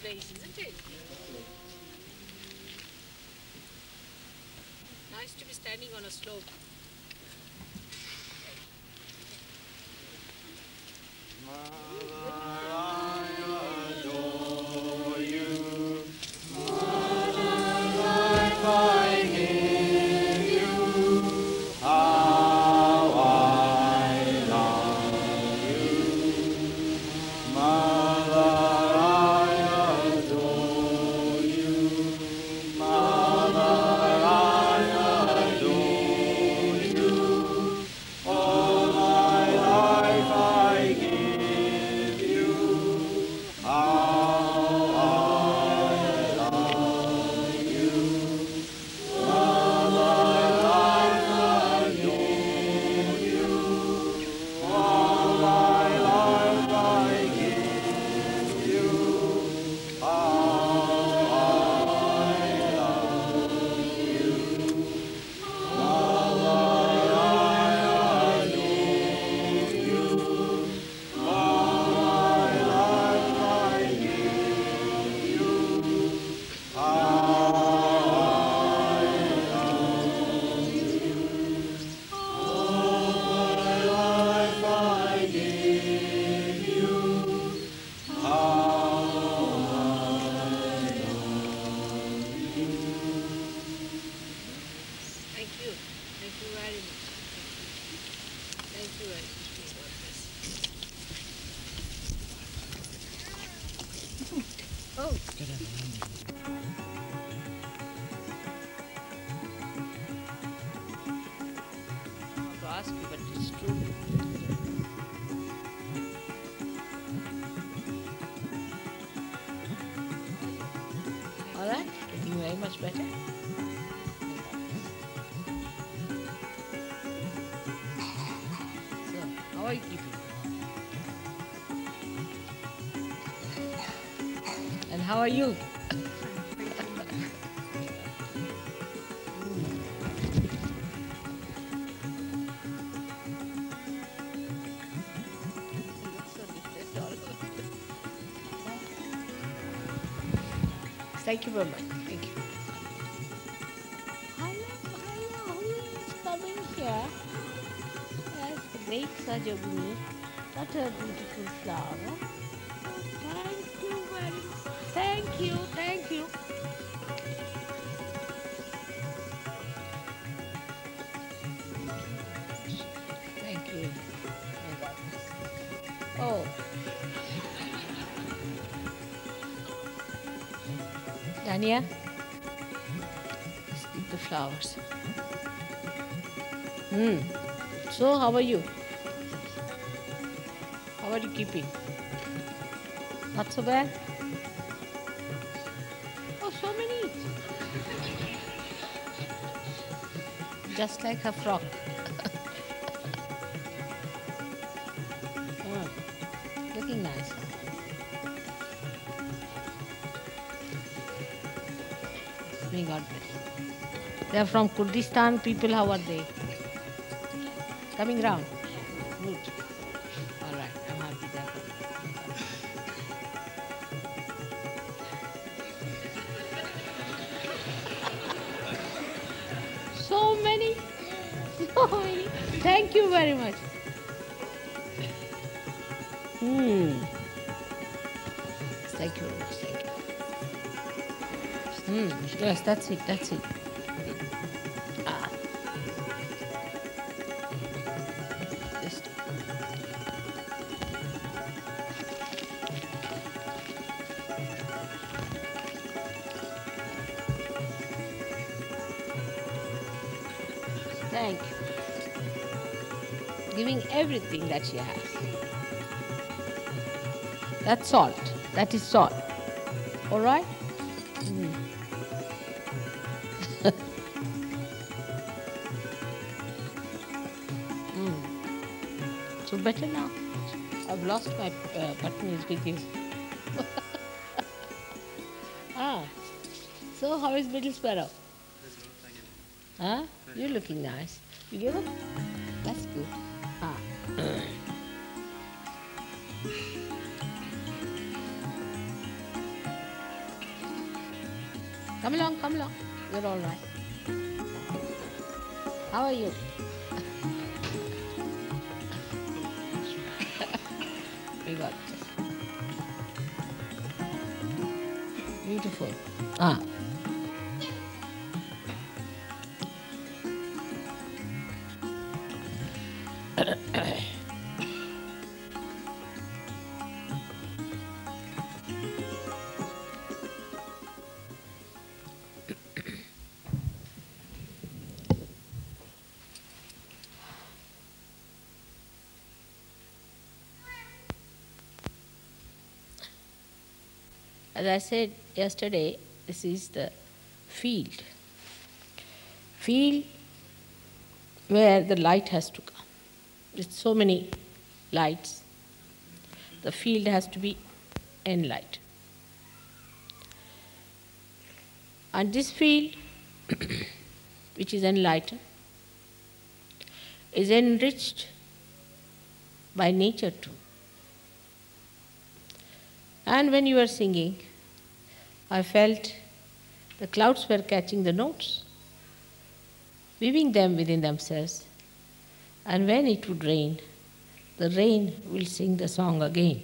place, isn't it? Nice to be standing on a slope. Thank you. Thank you very much. Thank you very much. May God bless. Oh. I want to ask you, but it's true. All right? Looking very much better. So, how are you keeping? And how are you? Thank you very much. Thank you. Hello, who is coming here? Yes, the great Sajabuni. What a beautiful flower. Thank you very much. Thank you, thank you. Thank you. May God bless. Oh. Dania, let's keep the flowers. So, how are you? How are you keeping? Not so bad? Oh, so many. Just like her frock. Looking nice. May God bless. They are from Kurdistan people. How are they? Coming round. Good. All right. I'm happy they are coming. So many. So many. Thank you very much. Thank you very much. Thank you. Yes, that's it. That's it. Ah. Just. Thank you. Giving everything that she has. That's salt. That is salt. All right? So better now. I've lost my buttons with you. So how is Little Sparrow? Huh? You're looking nice. You give up? That's good. Come along, come along. You're all right. How are you? We got this. Beautiful. Ah. As I said yesterday, this is the field. Field where the light has to come. With so many lights, the field has to be enlightened. And this field, which is enlightened, is enriched by nature too. And when you were singing, I felt the clouds were catching the notes, weaving them within themselves, and when it would rain, the rain will sing the song again,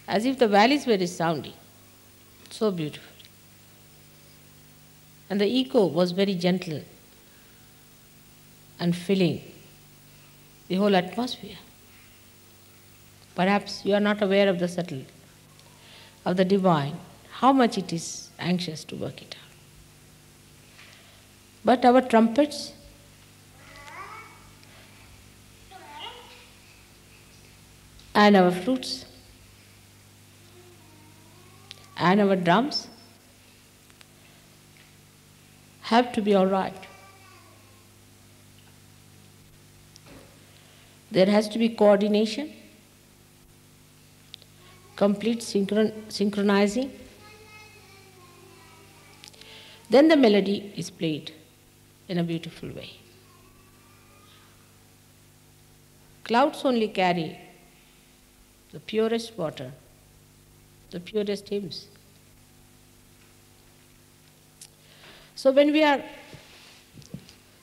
as if the valleys were resounding, so beautiful. And the echo was very gentle and filling the whole atmosphere. Perhaps you are not aware of the subtle, of the divine, how much it is anxious to work it out. But our trumpets and our flutes and our drums have to be all right. There has to be coordination, complete synchronizing. Then the melody is played in a beautiful way. Clouds only carry the purest water, the purest hymns. So when we are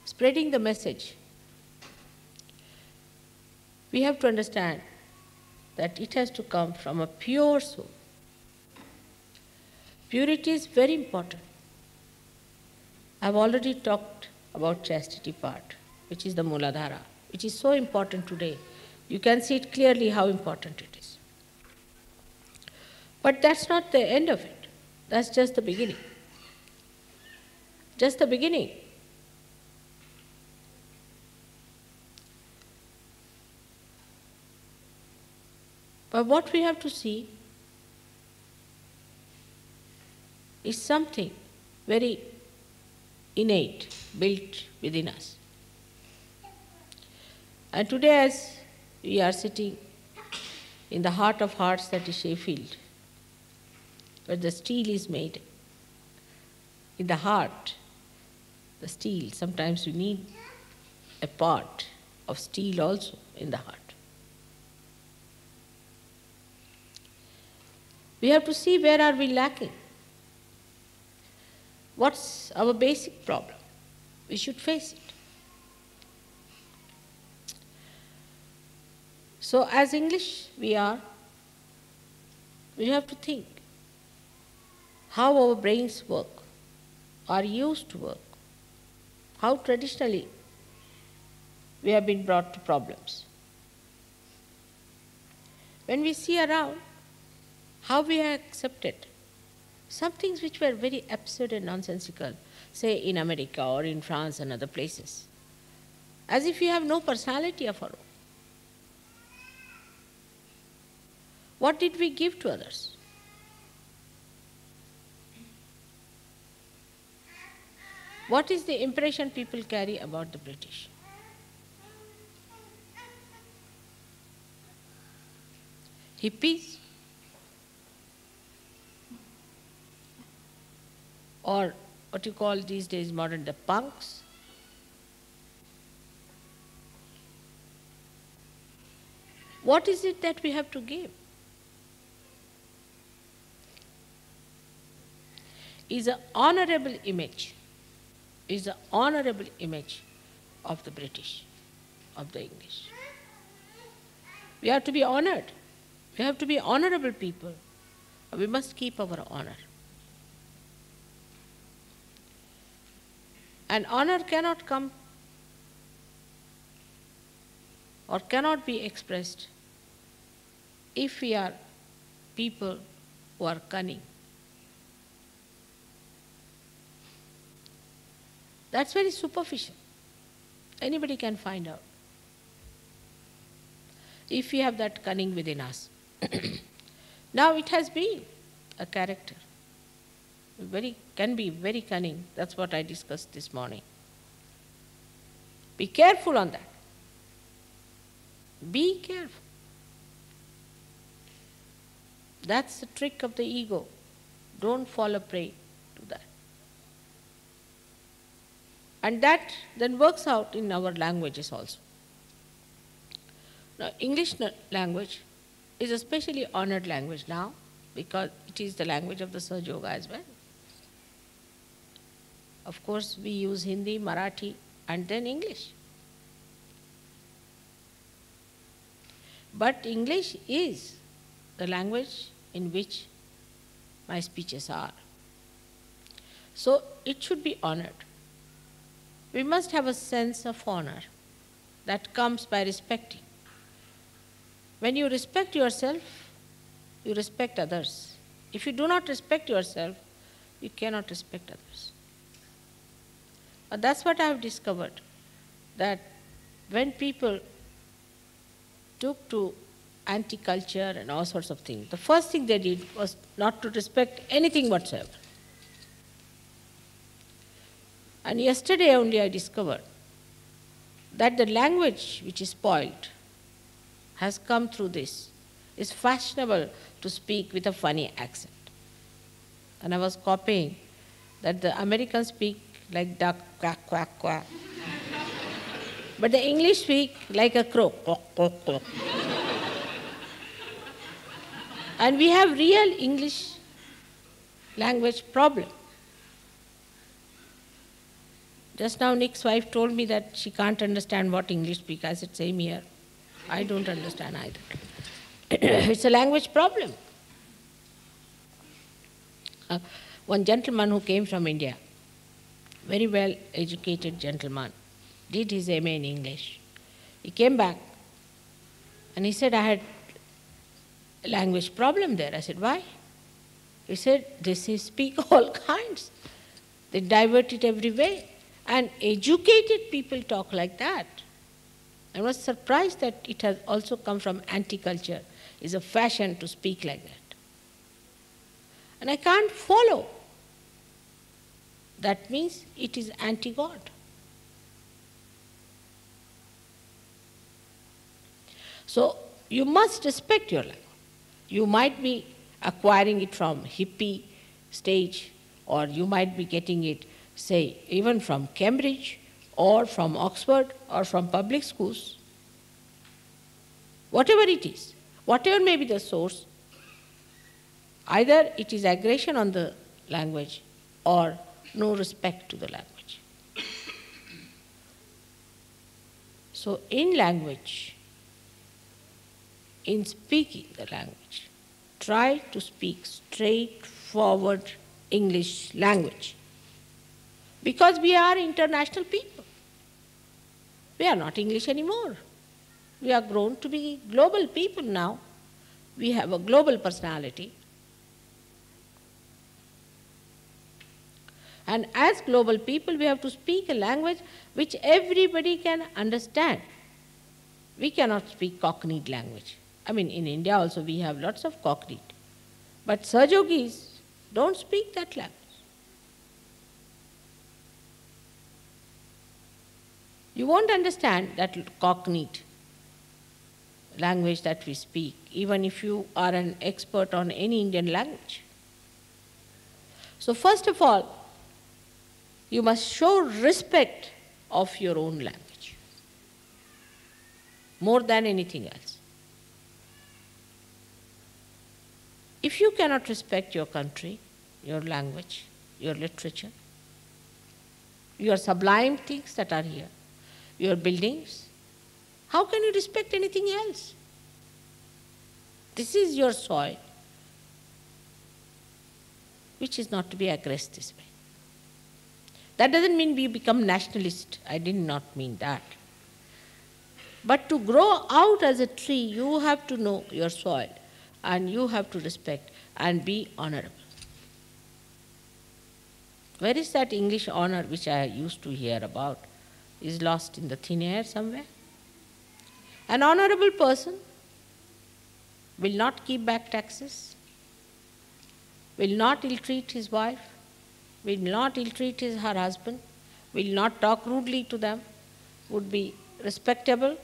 spreading the message, we have to understand that it has to come from a pure soul. Purity is very important. I've already talked about chastity part, which is the Muladhara, which is so important today. You can see it clearly how important it is. But that's not the end of it. That's just the beginning. Just the beginning. But what we have to see is something very innate, built within us. And today, as we are sitting in the heart of hearts, that is Sheffield, where the steel is made, in the heart, the steel, sometimes you need a part of steel also in the heart. We have to see where are we lacking. What's our basic problem? We should face it. So as English we have to think how our brains work, are used to work, how traditionally we have been brought to problems. When we see around, how we have accepted some things which were very absurd and nonsensical, say in America or in France and other places, as if we have no personality of our own. What did we give to others? What is the impression people carry about the British? Hippies? Or what you call these days modern, the punks? What is it that we have to give? is an honorable image, is an honorable image of the British, of the English. We have to be honored. We have to be honorable people. We must keep our honor. And honor cannot come or cannot be expressed if we are people who are cunning. That's very superficial. Anybody can find out if we have that cunning within us. Now it has been a character. Can be very cunning. That's what I discussed this morning. Be careful on that. Be careful. That's the trick of the ego. Don't fall a prey to that. And that then works out in our languages also. Now, English language is a specially honored language now because it is the language of the Sahaja Yoga as well. Of course, we use Hindi, Marathi, and then English. But English is the language in which my speeches are. So it should be honored. We must have a sense of honor that comes by respecting. When you respect yourself, you respect others. If you do not respect yourself, you cannot respect others. But that's what I have discovered, that when people took to anti-culture and all sorts of things, the first thing they did was not to respect anything whatsoever. And yesterday only I discovered that the language which is spoiled has come through this. It's fashionable to speak with a funny accent. And I was copying that the Americans speak like duck, quack, quack, quack. But the English speak like a crow, quack, quack, quack. And we have real English language problem. Just now Nick's wife told me that she can't understand what English speak. I said, same here. I don't understand either. It's a language problem. One gentleman who came from India, very well educated gentleman, did his MA in English. He came back and he said, I had a language problem there. I said, why? He said, they speak all kinds. They divert it every way. And educated people talk like that. I was surprised that it has also come from anti-culture. It's a fashion to speak like that. And I can't follow. That means it is anti-God. So you must respect your language. You might be acquiring it from hippie stage, or you might be getting it, say, even from Cambridge, or from Oxford, or from public schools. Whatever it is, whatever may be the source, either it is aggression on the language or no respect to the language. So in language, in speaking the language, try to speak straightforward English language. Because we are international people. We are not English anymore. We are grown to be global people now. We have a global personality. And as global people, we have to speak a language which everybody can understand. We cannot speak cockneyed language. I mean, in India also we have lots of cockneyed. But Sahajogis don't speak that language. You won't understand that cockneyed language that we speak, even if you are an expert on any Indian language. So first of all, you must show respect of your own language, more than anything else. If you cannot respect your country, your language, your literature, your sublime things that are here, your buildings. How can you respect anything else? This is your soil, which is not to be aggressed this way. That doesn't mean we become nationalist. I did not mean that. But to grow out as a tree, you have to know your soil and you have to respect and be honorable. Where is that English honor which I used to hear about? Is lost in the thin air somewhere? An honorable person will not keep back taxes, will not ill-treat his wife, will not ill-treat her husband, will not talk rudely to them, would be respectable,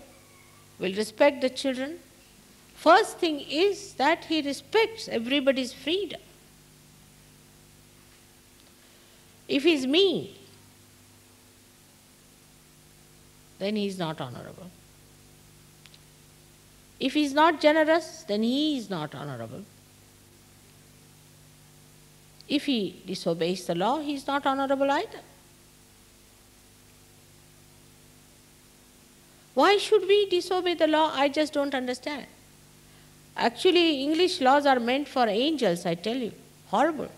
will respect the children. First thing is that he respects everybody's freedom. If he's mean, then he is not honorable. If he is not generous, then he is not honorable. If he disobeys the law, he is not honorable either. Why should we disobey the law? I just don't understand. Actually, English laws are meant for angels, I tell you. Horrible.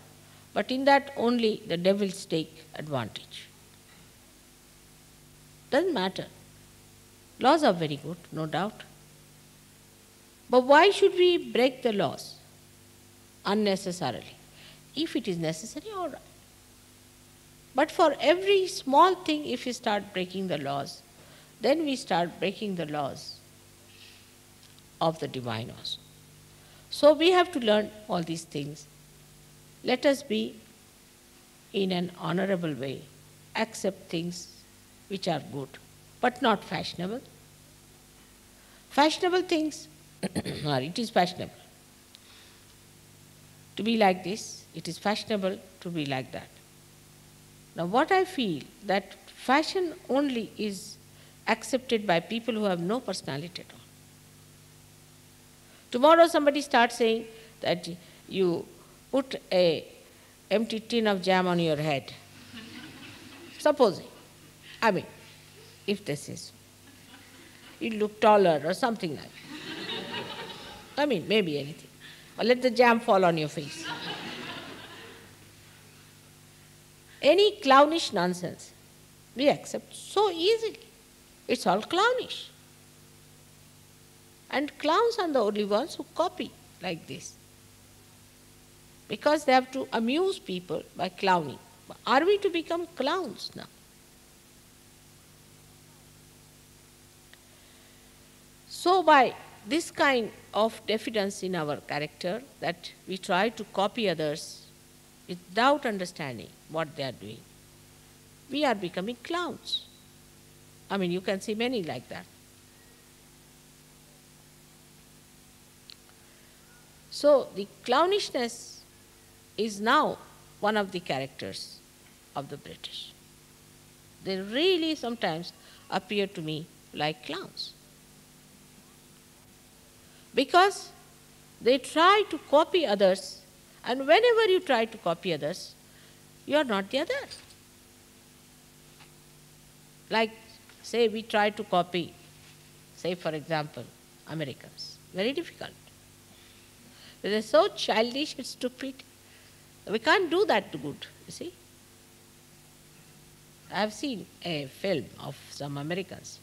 But in that only the devils take advantage. Doesn't matter. Laws are very good, no doubt. But why should we break the laws unnecessarily? If it is necessary, all right. But for every small thing, if we start breaking the laws, then we start breaking the laws of the divine also. So we have to learn all these things. Let us be in an honorable way, accept things which are good, but not fashionable. Fashionable things, it is fashionable to be like this, it is fashionable to be like that. Now what I feel, that fashion only is accepted by people who have no personality at all. Tomorrow somebody starts saying that you put an empty tin of jam on your head. Supposing, I mean, if this is, you look taller or something like that. I mean, maybe anything. Or let the jam fall on your face. Any clownish nonsense, we accept so easily. It's all clownish. And clowns are the only ones who copy like this, because they have to amuse people by clowning. Are we to become clowns now? So by this kind of diffidence in our character, that we try to copy others without understanding what they are doing, we are becoming clowns. I mean, you can see many like that. So the clownishness is now one of the characters of the British. They really sometimes appear to me like clowns, because they try to copy others, and whenever you try to copy others, you are not the other. Like, say we try to copy, say for example, Americans. Very difficult. They are so childish and stupid. We can't do that to good, you see. I have seen a film of some Americans.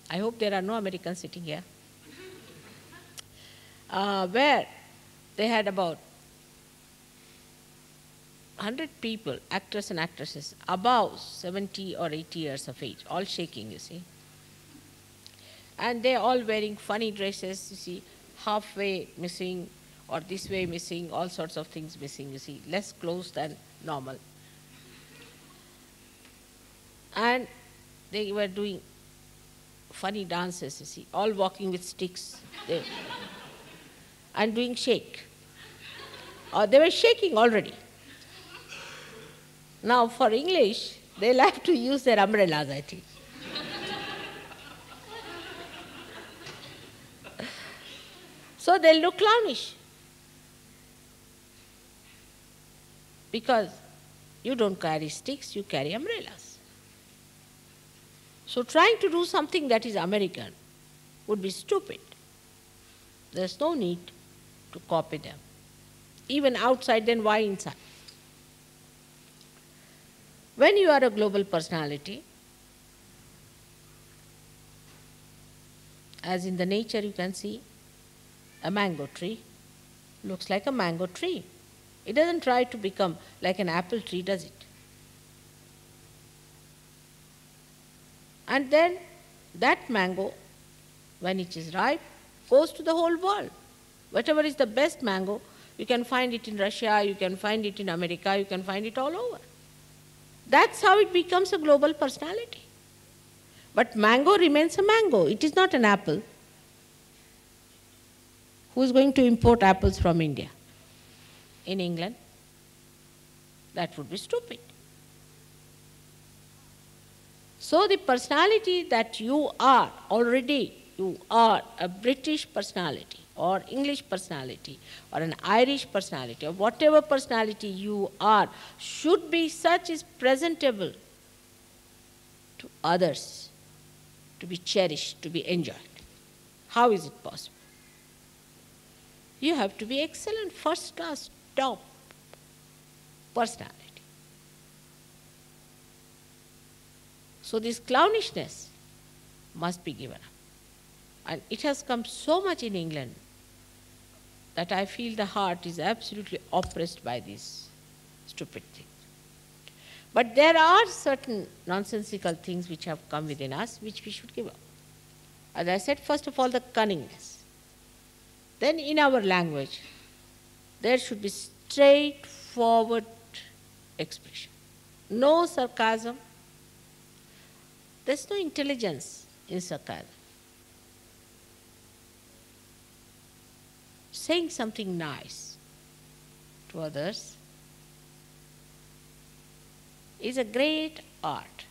I hope there are no Americans sitting here. Where they had about 100 people, actors and actresses, above 70 or 80 years of age, all shaking, you see. And they're all wearing funny dresses, you see, halfway missing, or this way missing, all sorts of things missing, you see, less clothes than normal. And they were doing funny dances, you see, all walking with sticks. And doing shake. They were shaking already. Now for English, they'll have to use their umbrellas, I think. So they'll look clownish. Because You don't carry sticks, you carry umbrellas. So trying to do something that is American would be stupid. There's no need to copy them. Even outside, then why inside? When you are a global personality, as in the nature you can see, a mango tree looks like a mango tree. It doesn't try to become like an apple tree, does it? And then that mango, when it is ripe, goes to the whole world. Whatever is the best mango, you can find it in Russia, you can find it in America, you can find it all over. That's how it becomes a global personality. But mango remains a mango. It is not an apple. Who is going to import apples from India? In England? That would be stupid. So the personality that you are already, you are a British personality or English personality or an Irish personality or whatever personality you are should be such as presentable to others, to be cherished, to be enjoyed. How is it possible? You have to be excellent, first class, top personality. So this clownishness must be given up. And it has come so much in England that I feel the heart is absolutely oppressed by these stupid things. But there are certain nonsensical things which have come within us which we should give up. As I said, first of all, the cunningness. Then in our language, there should be straightforward expression. No sarcasm. There's no intelligence in sarcasm. Saying something nice to others is a great art.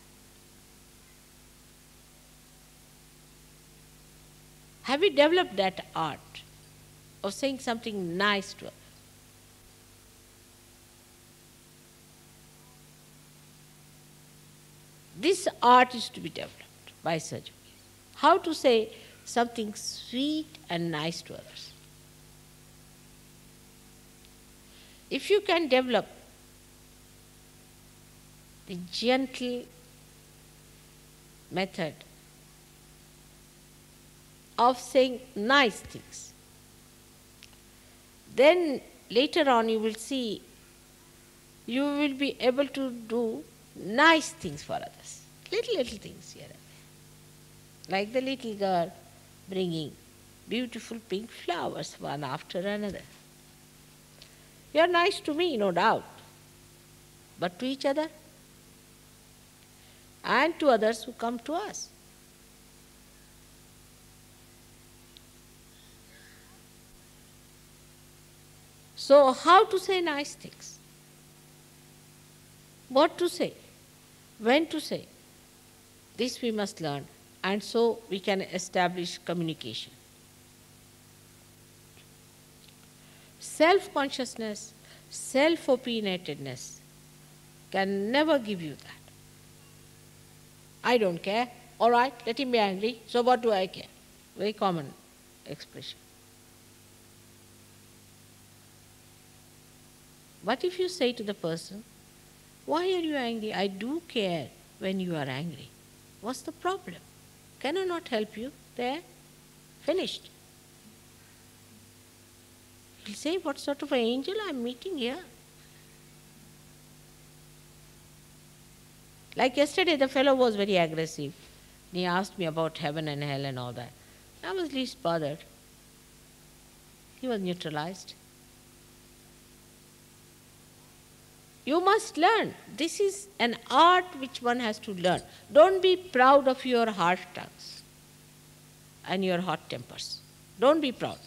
Have we developed that art of saying something nice to others? This art is to be developed by Sir. How to say something sweet and nice to others. If you can develop the gentle method of saying nice things, then later on you will see you will be able to do nice things for others. Little things here and there. Like the little girl bringing beautiful pink flowers one after another. You are nice to me, no doubt, but to each other and to others who come to us. So how to say nice things? What to say? When to say? This we must learn, and so we can establish communication. Self-consciousness, self-opinionatedness can never give you that. I don't care. All right, let him be angry. So what do I care? Very common expression. What if you say to the person, why are you angry? I do care when you are angry. What's the problem? Can I not help you? There, finished. He'll say, what sort of an angel I'm meeting here? Like yesterday, the fellow was very aggressive. He asked me about heaven and hell and all that. I was least bothered. He was neutralized. You must learn. This is an art which one has to learn. Don't be proud of your harsh tongues and your hot tempers. Don't be proud.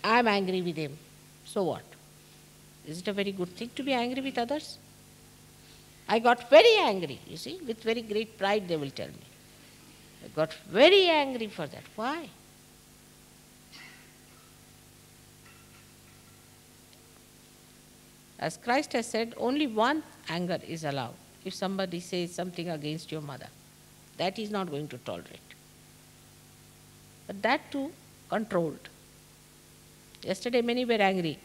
I'm angry with him. So what? Is it a very good thing to be angry with others? I got very angry, you see, with very great pride they will tell me. I got very angry for that. Why? As Christ has said, only one anger is allowed. If somebody says something against your mother, that is not going to tolerate. But that too controlled. Yesterday many were angry,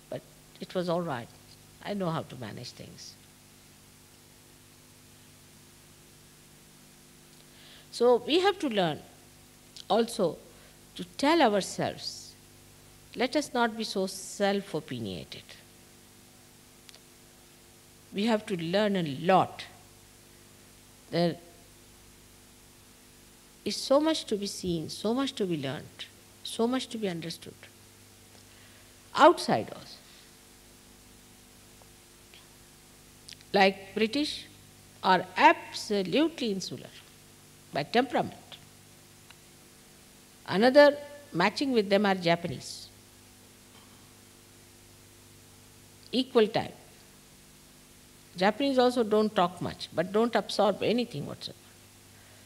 but it was all right. I know how to manage things. So we have to learn also to tell ourselves, let us not be so self-opinionated. We have to learn a lot. There is so much to be seen, so much to be learned, so much to be understood. Outsiders, like British, are absolutely insular by temperament. Another matching with them are Japanese. Equal type. Japanese also don't talk much, but don't absorb anything whatsoever.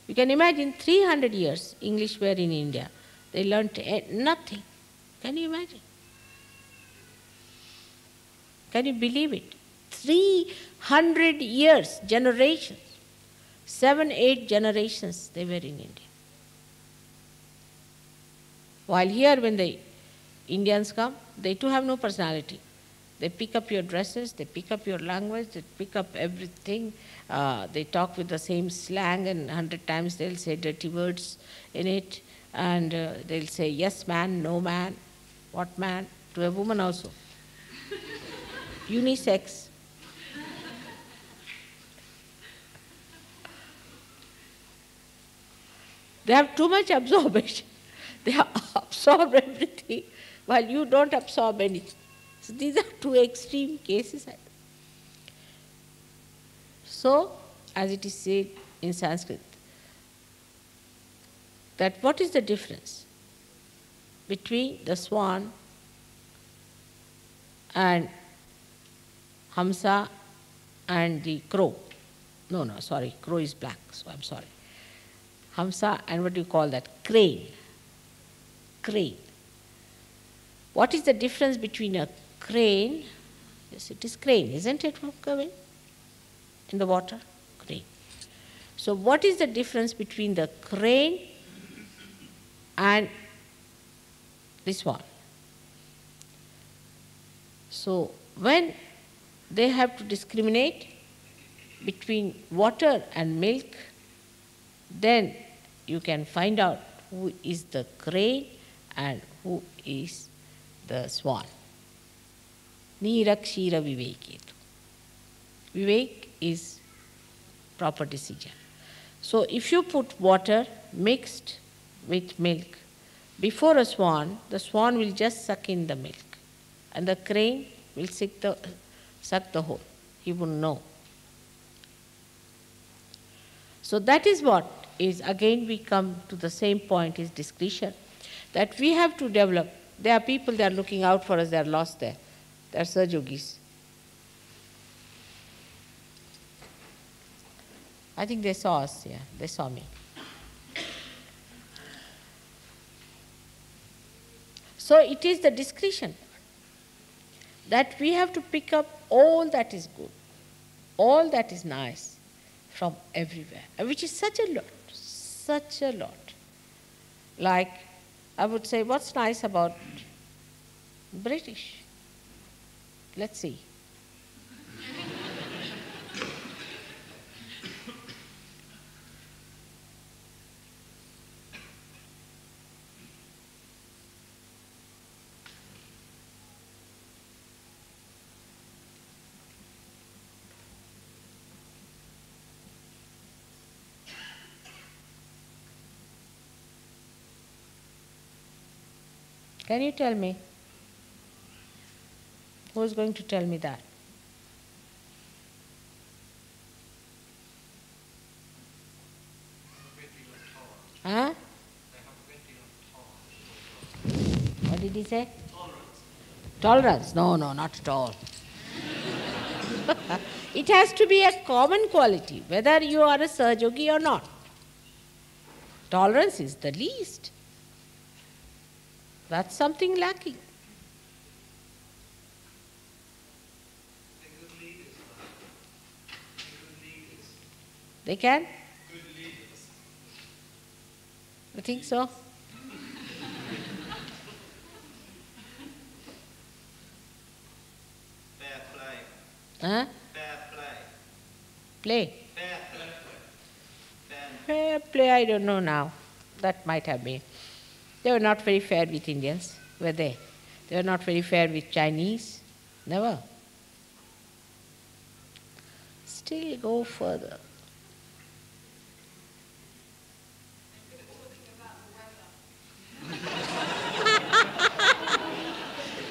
You can imagine 300 years English were in India. They learnt nothing. Can you imagine? Can you believe it? 300 years, generations. 7, 8 generations they were in India. While here when the Indians come, they too have no personality. They pick up your dresses, they pick up your language, they pick up everything. They talk with the same slang, and 100 times they'll say dirty words in it. And they'll say, yes man, no man, what man, to a woman also. Unisex. They have too much absorption. They absorb everything while you don't absorb anything. So these are two extreme cases. So, as it is said in Sanskrit, that what is the difference between the swan and Hamsa and the crow? No, sorry, crow is black, so I'm sorry. Hamsa and what do you call that? Crane. Crane. What is the difference between a crane? Yes, it is crane, isn't it, Kavin? In the water? Crane. So what is the difference between the crane and this one? So when they have to discriminate between water and milk, then you can find out who is the crane and who is the swan. Nirakshira viveketu. Vivek is proper decision. So if you put water mixed with milk before a swan, the swan will just suck in the milk and the crane will suck the whole. He won't know. So that is what is, again we come to the same point, is discretion. That we have to develop. There are people that are looking out for us, they are lost there. They are Sahajogis. I think they saw us, yeah, they saw me. So it is the discretion that we have to pick up all that is good, all that is nice from everywhere, which is such a lot, such a lot. Like, I would say, what's nice about British? Let's see. Can you tell me? Who is going to tell me that? Huh? What did he say? Tolerance. No, not at all. It has to be a common quality, whether you are a Sahajogi or not. Tolerance is the least. That's something lacking. They can? You think so? Fair play. Huh? Fair play. Play. Fair play. Fair play, I don't know now. That might have been. They were not very fair with Indians, were they? They were not very fair with Chinese. Never. Still go further.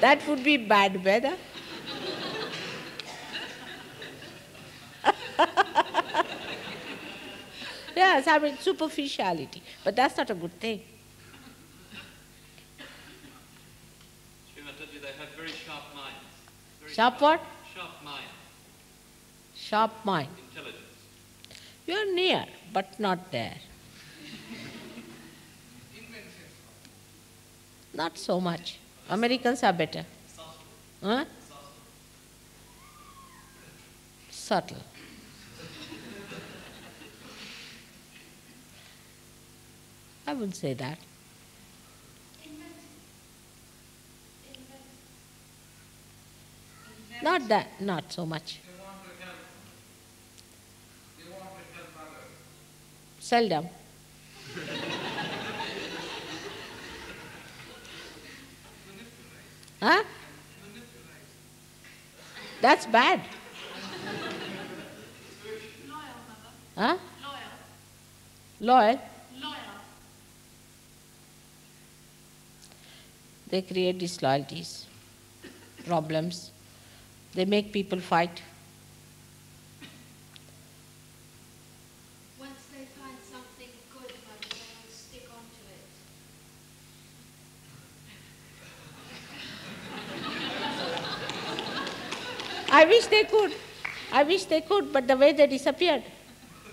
That would be bad weather. Yes, I mean superficiality. But that's not a good thing. Srimataji, they have very sharp minds. Very Sharp what? Sharp mind. Sharp mind. Intelligence. You're near, but not there. Not so much. Americans are better. Huh? Subtle. I wouldn't say that. Not that, not so much. Seldom. Huh? That's bad. Huh? Loyal? They create disloyalties, problems. They make people fight. Once they find something good, Mother, they will stick onto it. I wish they could. I wish they could, but the way they disappeared.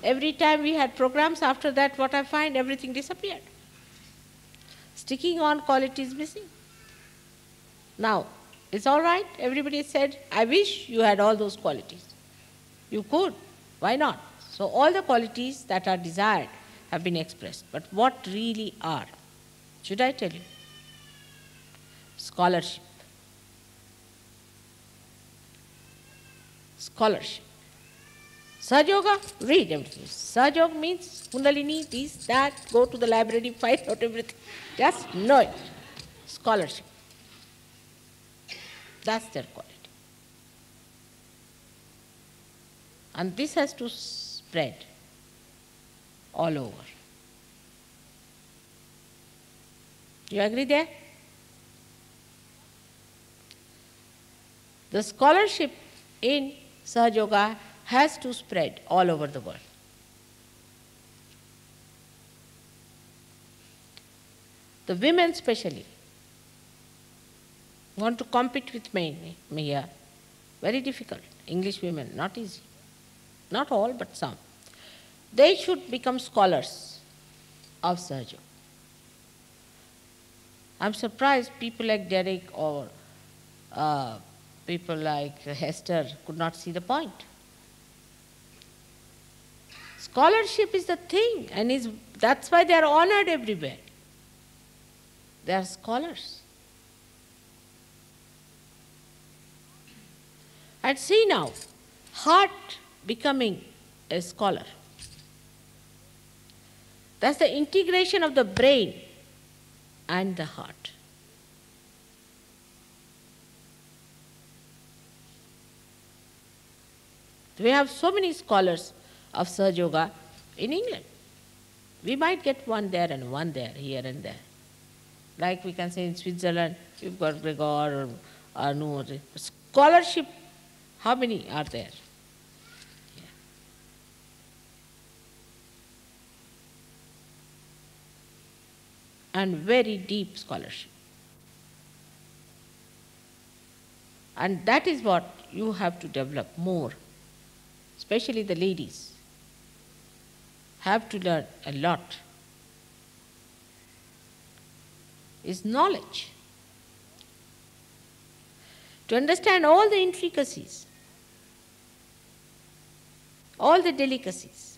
Every time we had programs, after that, what I find, everything disappeared. Sticking on quality is missing. Now, it's all right. Everybody said, I wish you had all those qualities. You could. Why not? So all the qualities that are desired have been expressed. But what really are? Should I tell you? Scholarship. Scholarship. Sahaja Yoga, read everything. Sahaja Yoga means Kundalini, this, that, go to the library, find out everything. Just know it. Scholarship. That's their quality. And this has to spread all over. You agree there? The scholarship in Sahaja Yoga has to spread all over the world. The women especially want to compete with me here. Very difficult. English women, not easy. Not all, but some. They should become scholars of Sahaja Yoga. I'm surprised people like Derek or people like Hester could not see the point. Scholarship is the thing, and that's why they are honored everywhere. They are scholars. And see now, heart becoming a scholar. That's the integration of the brain and the heart. We have so many scholars of Sahaja Yoga in England. We might get one there and one there, here and there. Like we can say in Switzerland, you've got Gregor or Arnaud. Scholarship, how many are there? Yeah. And very deep scholarship. And that is what you have to develop more. Especially the ladies have to learn a lot. Is knowledge. To understand all the intricacies, all the delicacies,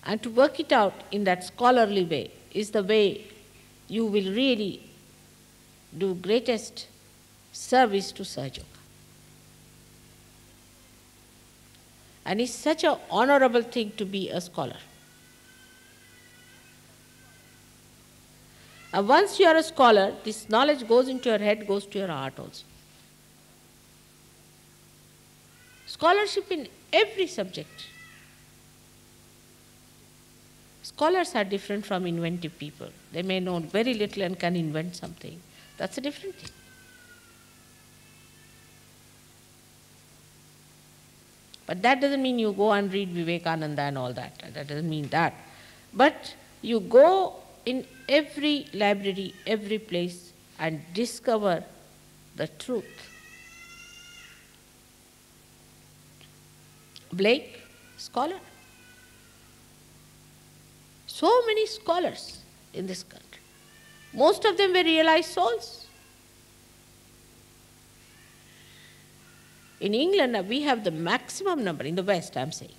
And to work it out in that scholarly way is the way you will really do greatest service to Sahaja Yoga. And it's such an honorable thing to be a scholar. And once you are a scholar, this knowledge goes into your head, goes to your heart also. Scholarship in every subject. Scholars are different from inventive people. They may know very little and can invent something. That's a different thing. But that doesn't mean you go and read Vivekananda and all that. That doesn't mean that. But you go in every library, every place, and discover the truth. Blake, scholar. So many scholars in this country. Most of them were realized souls. In England, we have the maximum number, in the West I'm saying,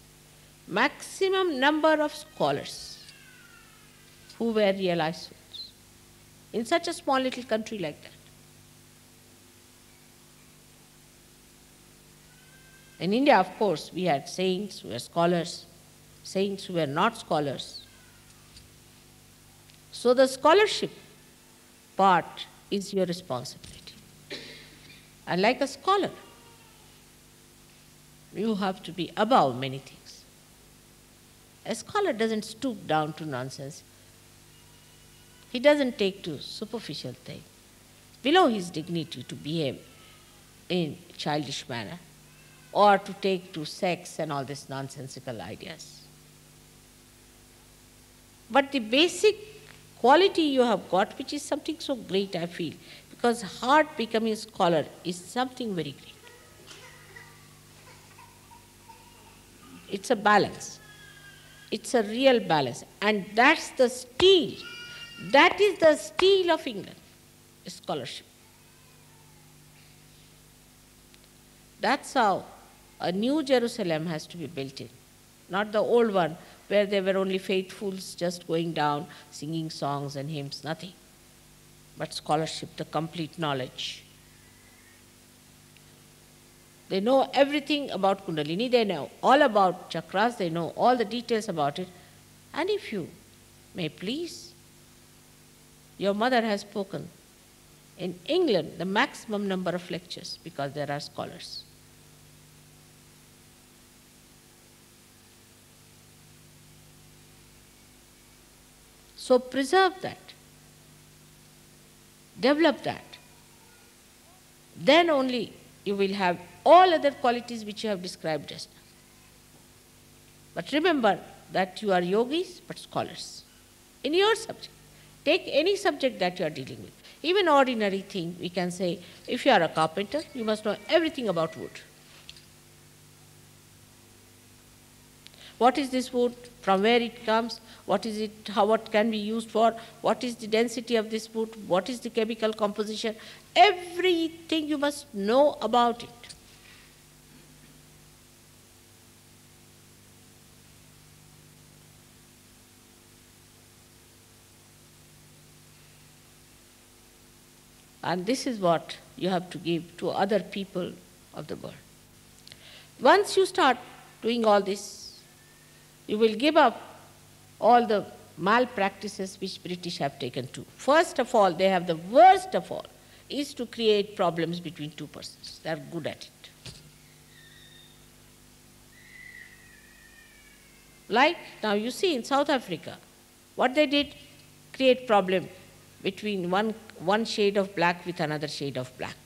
maximum number of scholars who were realized souls in such a small little country like that. In India, of course, we had saints who were scholars, saints who were not scholars. So the scholarship part is your responsibility. And like a scholar, you have to be above many things. A scholar doesn't stoop down to nonsense. He doesn't take to superficial things. Below his dignity to behave in childish manner or to take to sex and all these nonsensical ideas. But the basic quality you have got, which is something so great, I feel, because heart becoming a scholar is something very great. It's a balance. It's a real balance. And that's the steel. That is the steel of England, scholarship. That's how a new Jerusalem has to be built in, not the old one where there were only faithfuls just going down, singing songs and hymns, nothing. But scholarship, the complete knowledge. They know everything about Kundalini, they know all about chakras, they know all the details about it. And if you may please, your mother has spoken in England the maximum number of lectures because there are scholars. So preserve that, develop that. Then only you will have all other qualities which you have described just now. But remember that you are yogis but scholars in your subject. Take any subject that you are dealing with. Even ordinary thing, we can say, if you are a carpenter, you must know everything about wood. What is this wood? From where it comes? What is it? How what can be used for? What is the density of this wood? What is the chemical composition? Everything you must know about it. And this is what you have to give to other people of the world. Once you start doing all this, you will give up all the malpractices which British have taken to. First of all, they have the worst of all, is to create problems between two persons. They are good at it. Like now you see in South Africa, what they did, create problem between one shade of black with another shade of black.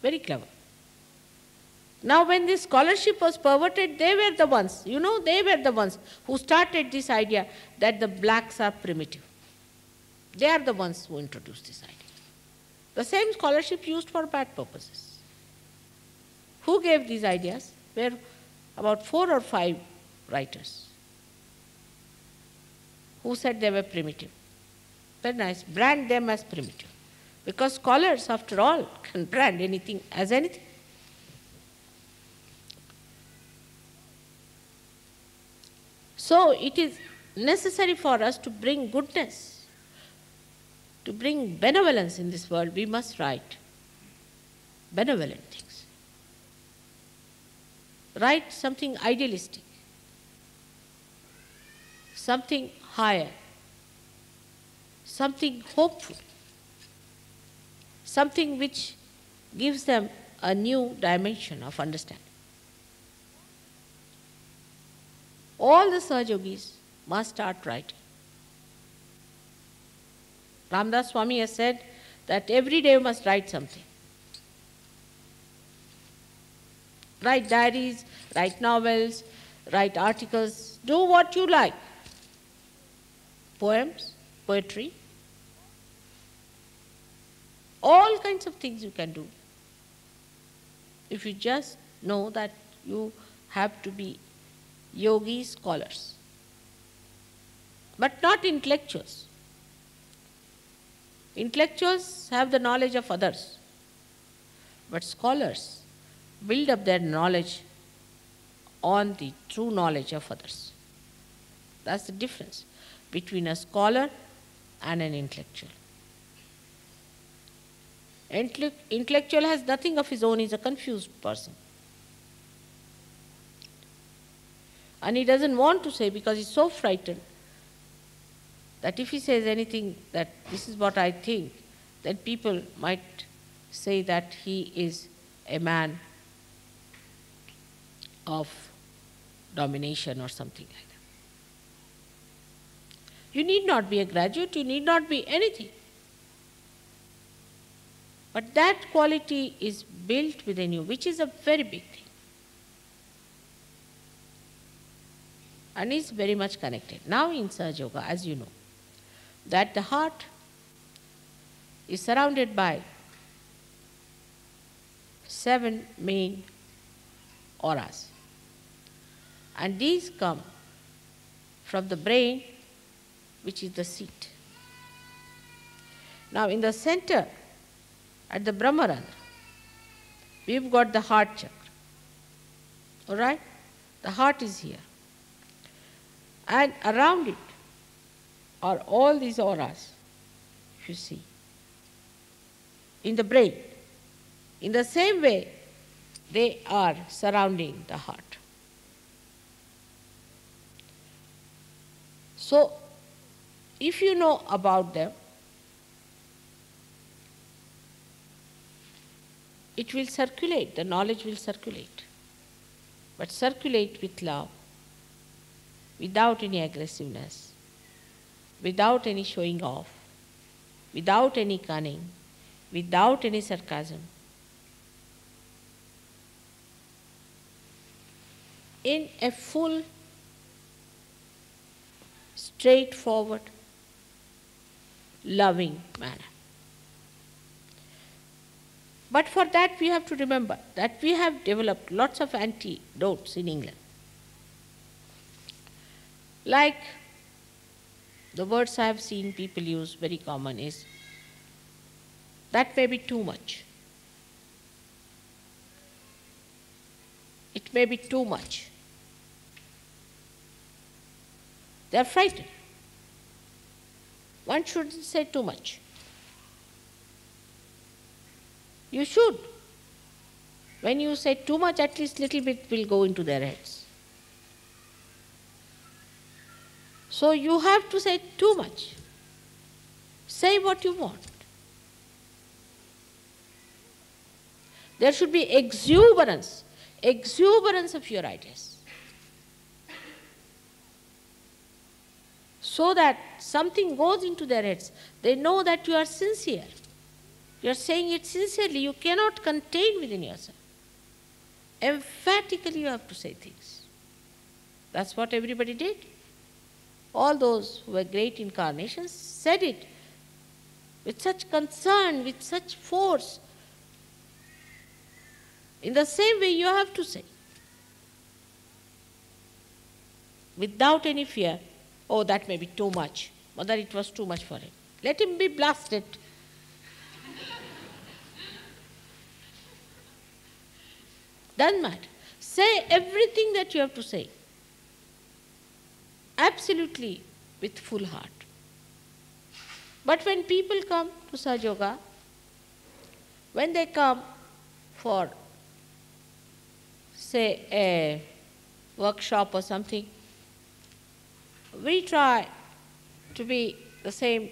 Very clever. Now when this scholarship was perverted, they were the ones, they were the ones who started this idea that the blacks are primitive. They are the ones who introduced this idea. The same scholarship used for bad purposes. Who gave these ideas? Were about 4 or 5 writers who said they were primitive. Very nice. Brand them as primitive. Because scholars, after all, can brand anything as anything. So it is necessary for us to bring goodness, to bring benevolence in this world. We must write benevolent things. Write something idealistic, something higher, something hopeful, something which gives them a new dimension of understanding. All the Sahajogis must start writing. Ramdas Swami has said that every day you must write something. Write diaries, write novels, write articles, do what you like. Poems, poetry, all kinds of things you can do. If you just know that you have to be yogi scholars, but not intellectuals. Intellectuals have the knowledge of others, but scholars build up their knowledge on the true knowledge of others. That's the difference between a scholar and an intellectual. Intellectual has nothing of his own, he's a confused person. And he doesn't want to say because he's so frightened that if he says anything that this is what I think, then people might say that he is a man of domination or something like that. You need not be a graduate, you need not be anything. But that quality is built within you, which is a very big thing. And is very much connected. Now in Sahaja Yoga, as you know, that the heart is surrounded by 7 main auras. And these come from the brain, which is the seat. Now in the center, at the Brahmarandra, we've got the heart chakra. All right? The heart is here. And around it are all these auras, if you see, in the brain. In the same way, they are surrounding the heart. So, if you know about them, it will circulate, the knowledge will circulate, but circulate with love, without any aggressiveness, without any showing off, without any cunning, without any sarcasm. In a full, straightforward, loving manner. But for that we have to remember that we have developed lots of antidotes in England. Like the words I have seen people use very common is, that may be too much. It may be too much. They are frightened. One shouldn't say too much. You should. When you say too much, at least little bit will go into their heads. So you have to say too much. Say what you want. There should be exuberance of your ideas. So that something goes into their heads. They know that you are sincere. You are saying it sincerely. You cannot contain within yourself. Emphatically you have to say things. That's what everybody did. All those who were great incarnations said it with such concern, with such force. In the same way you have to say. Without any fear, oh, that may be too much. Mother, it was too much for him. Let him be blasted. Doesn't matter. Say everything that you have to say. absolutely with full heart. But when people come to Sahaja Yoga, when they come for, say, a workshop or something, we try to be the same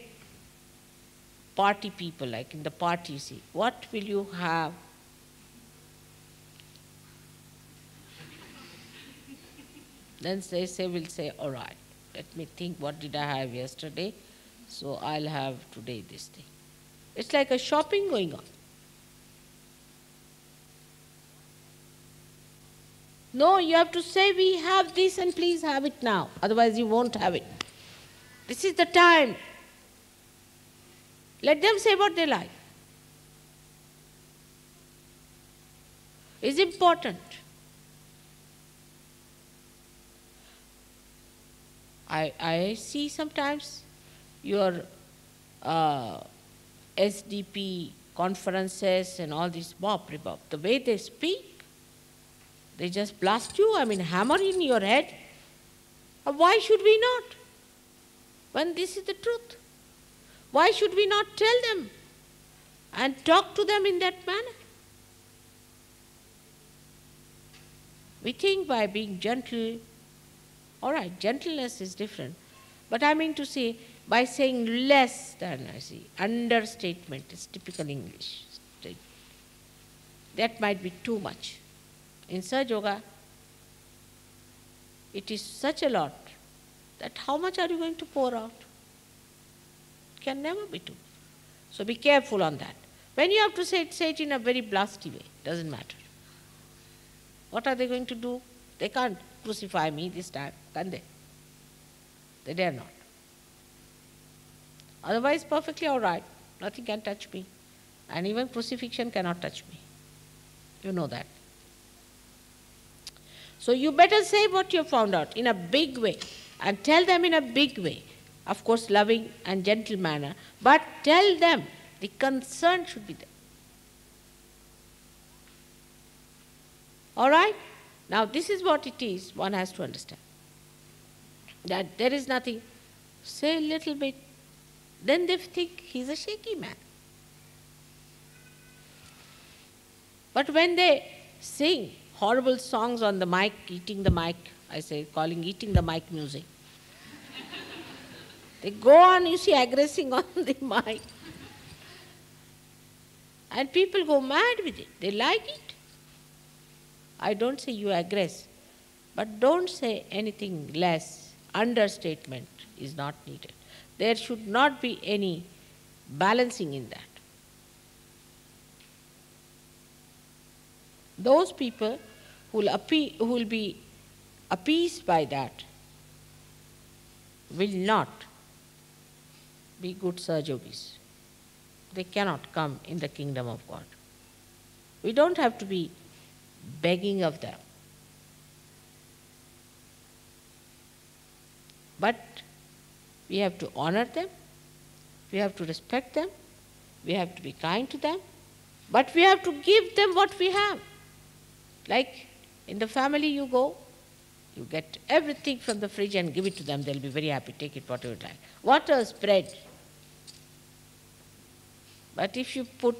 party people, like in the party, you see. What will you have? Then we'll say, all right, let me think, what did I have yesterday? So I'll have today this thing. It's like a shopping going on. No, you have to say, we have this and please have it now. Otherwise you won't have it. This is the time. Let them say what they like. It's important. I see sometimes your SDP conferences and all this bop, the way they speak, they just blast you, hammer in your head. Why should we not? When this is the truth. Why should we not tell them and talk to them in that manner? We think by being gentle, all right, gentleness is different. But I mean to say, by saying less than, understatement is typical English. That might be too much. In Sahaja Yoga, it is such a lot that how much are you going to pour out? It can never be too. So be careful on that. When you have to say it in a very blasty way, doesn't matter. What are they going to do? They can't crucify me this time, can they? They dare not. Otherwise, perfectly all right. Nothing can touch me. And even crucifixion cannot touch me. You know that. So you better say what you found out in a big way and tell them in a big way. Of course, loving and gentle manner. But tell them. The concern should be there. All right? Now, this is what it is. One has to understand. That there is nothing. Say a little bit. Then they think he's a shaky man. But when they sing horrible songs on the mic, eating the mic, eating the mic music. They go on, aggressing on the mic. And people go mad with it. They like it. I don't say you aggress, but don't say anything less. Understatement is not needed. There should not be any balancing in that. Those people who will be appeased by that will not be good Sahaja Yogis. They cannot come in the kingdom of God. We don't have to be begging of them. But we have to honor them, we have to respect them, we have to be kind to them, but we have to give them what we have. Like in the family you go, you get everything from the fridge and give it to them, they'll be very happy, take it whatever you like. Water, bread. But if you put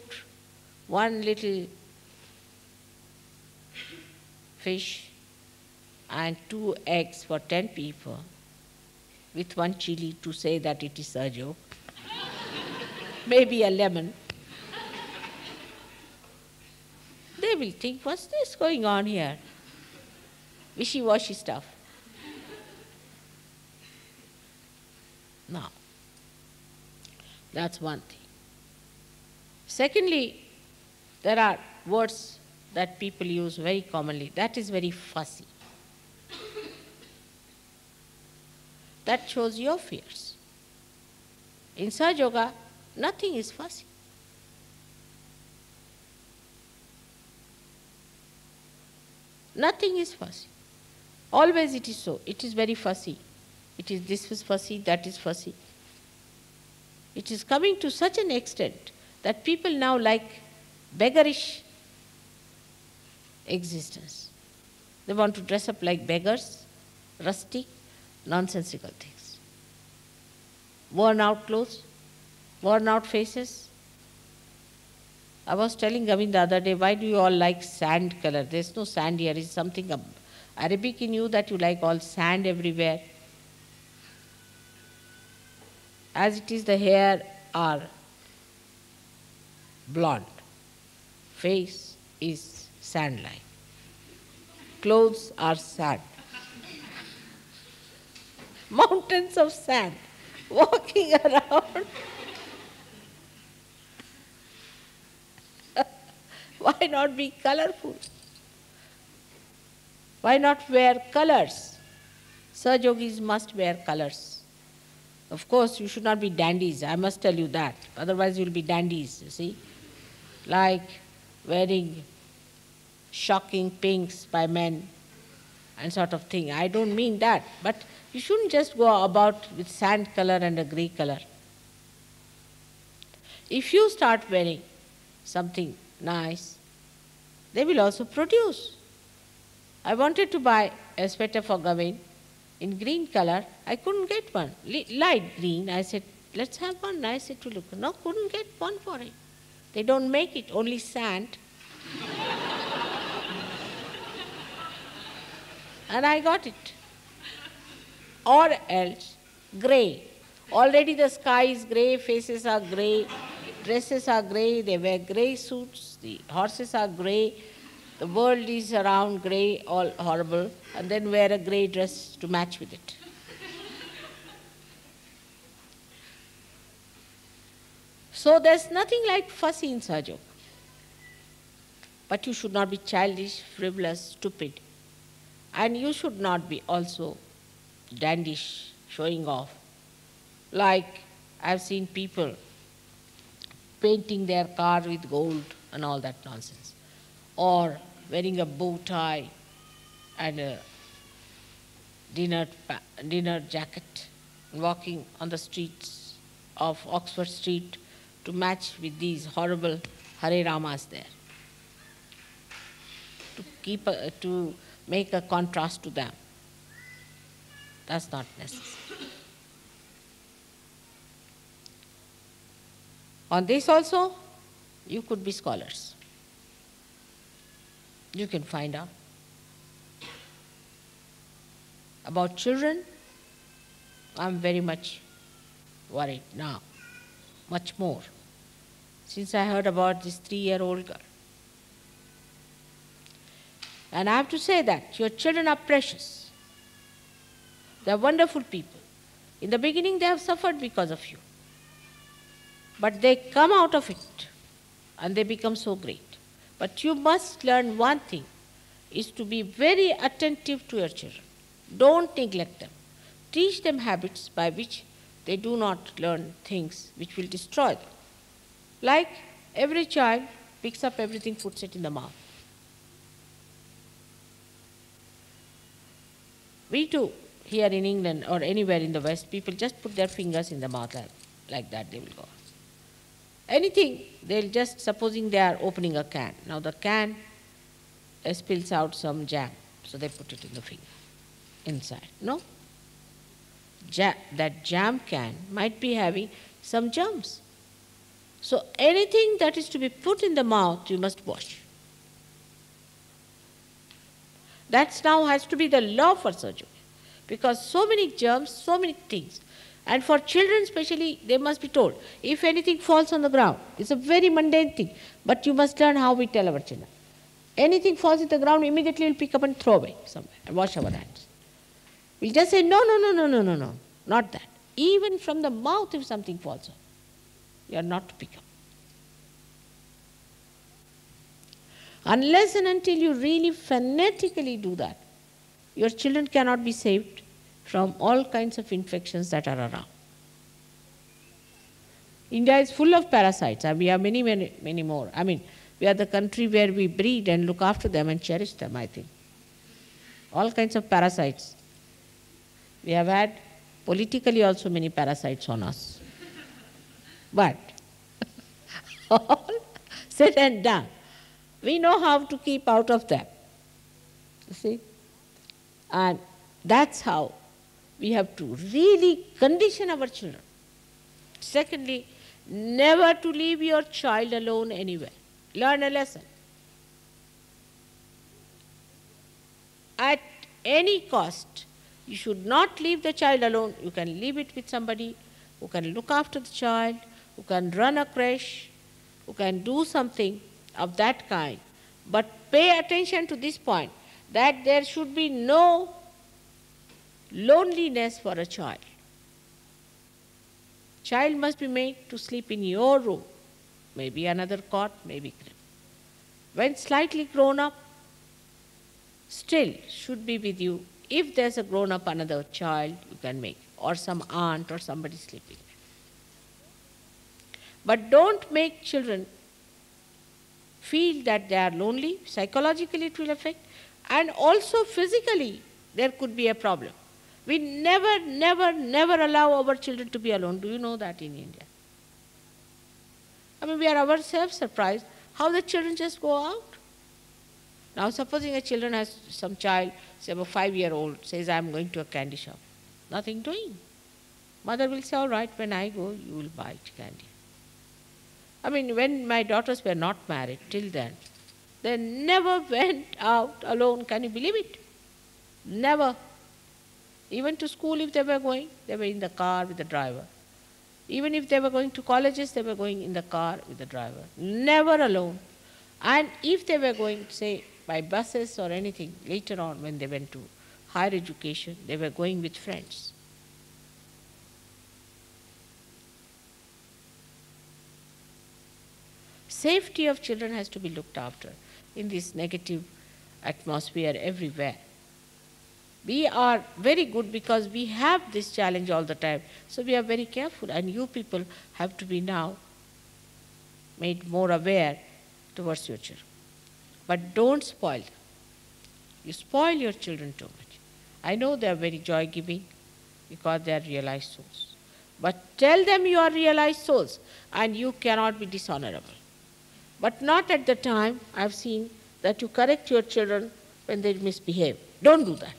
one little fish and 2 eggs for 10 people, with 1 chili to say that it is Sahaja, maybe a lemon, they will think, what's this going on here? Wishy-washy stuff. Now, that's one thing. Secondly, there are words that people use very commonly. That is very fussy. That shows your fears. In Sahaja Yoga, nothing is fussy. Nothing is fussy. Always it is so. It is very fussy. It is this is fussy, that is fussy. It is coming to such an extent that people now like beggarish existence. They want to dress up like beggars, rustic, nonsensical things. Worn out clothes, worn out faces. I was telling Gavin the other day, why do you all like sand color? There's no sand here. Is something Arabic in you that you like all sand everywhere? As it is, the hair are blonde. Face is sand-like. Clothes are sand. Mountains of sand walking around. Why not be colorful? Why not wear colors? Sahaja Yogis must wear colors. Of course, you should not be dandies, I must tell you that. Otherwise, you will be dandies, you see. Like wearing shocking pinks by men and sort of thing. I don't mean that. But you shouldn't just go about with sand color and a grey color. If you start wearing something nice, they will also produce. I wanted to buy a sweater for Gavin in green color. I couldn't get one. Light green. I said, let's have one nice to look. No, couldn't get one for him. They don't make it, only sand. And I got it. Or else, grey. Already the sky is grey, faces are grey, dresses are grey, they wear grey suits, the horses are grey, the world is around grey, all horrible, and then wear a grey dress to match with it. So there's nothing like fussy in Sahaja Yoga. But you should not be childish, frivolous, stupid. And you should not be also dandish, showing off. Like I've seen people painting their car with gold and all that nonsense. Or wearing a bow tie and a dinner jacket, walking on the streets of Oxford Street to match with these horrible Hare Ramas there. To make a contrast to them. That's not necessary. On this also, you could be scholars. You can find out. About children, I'm very much worried now, much more, since I heard about this 3-year-old girl. And I have to say that your children are precious. They are wonderful people. In the beginning, they have suffered because of you. But they come out of it and they become so great. But you must learn one thing, is to be very attentive to your children. Don't neglect them. Teach them habits by which they do not learn things which will destroy them. Like every child picks up everything, puts it in the mouth. We too, here in England or anywhere in the West, people just put their fingers in the mouth like that, they will go. Anything, they'll just, supposing they are opening a can. Now the can spills out some jam, so they put it in the finger, inside. No? That jam can might be having some germs. So anything that is to be put in the mouth, you must wash. That now has to be the law for Sahaja Yoga, because so many germs, so many things. And for children especially, they must be told, if anything falls on the ground, it's a very mundane thing, but you must learn how we tell our children. Anything falls on the ground, immediately we'll pick up and throw away somewhere and wash our hands. We'll just say, no, not that. Even from the mouth if something falls on, you are not to pick up. Unless and until you really fanatically do that, your children cannot be saved from all kinds of infections that are around. India is full of parasites, and we have many, many more. I mean, we are the country where we breed and look after them and cherish them, I think. All kinds of parasites. We have had politically also many parasites on us. But all said and done, we know how to keep out of them. You see? And that's how we have to really condition our children. Secondly, never to leave your child alone anywhere. Learn a lesson. At any cost, you should not leave the child alone. You can leave it with somebody who can look after the child, who can run a creche, who can do something of that kind. But pay attention to this point, that there should be no loneliness for a child. Child must be made to sleep in your room, maybe another cot, maybe crib. When slightly grown up, still should be with you. If there's a grown up another child, you can make, or some aunt or somebody sleeping. But don't make children feel that they are lonely. Psychologically it will affect, and also physically there could be a problem. We never allow our children to be alone. Do you know that in India? I mean, we are ourselves surprised how the children just go out. Now, supposing a children has some child, say about 5-year-old, says, I'm going to a candy shop. Nothing doing. Mother will say, all right, when I go, you will buy candy. I mean, when my daughters were not married, till then, they never went out alone. Can you believe it? Never. Even to school, if they were going, they were in the car with the driver. Even if they were going to colleges, they were going in the car with the driver. Never alone. And if they were going, say, by buses or anything, later on when they went to higher education, they were going with friends. Safety of children has to be looked after in this negative atmosphere everywhere. We are very good because we have this challenge all the time. So we are very careful, and you people have to be now made more aware towards your children. But don't spoil them. You spoil your children too much. I know they are very joy-giving because they are realized souls. But tell them you are realized souls and you cannot be dishonorable. But not at the time I have seen that you correct your children when they misbehave. Don't do that.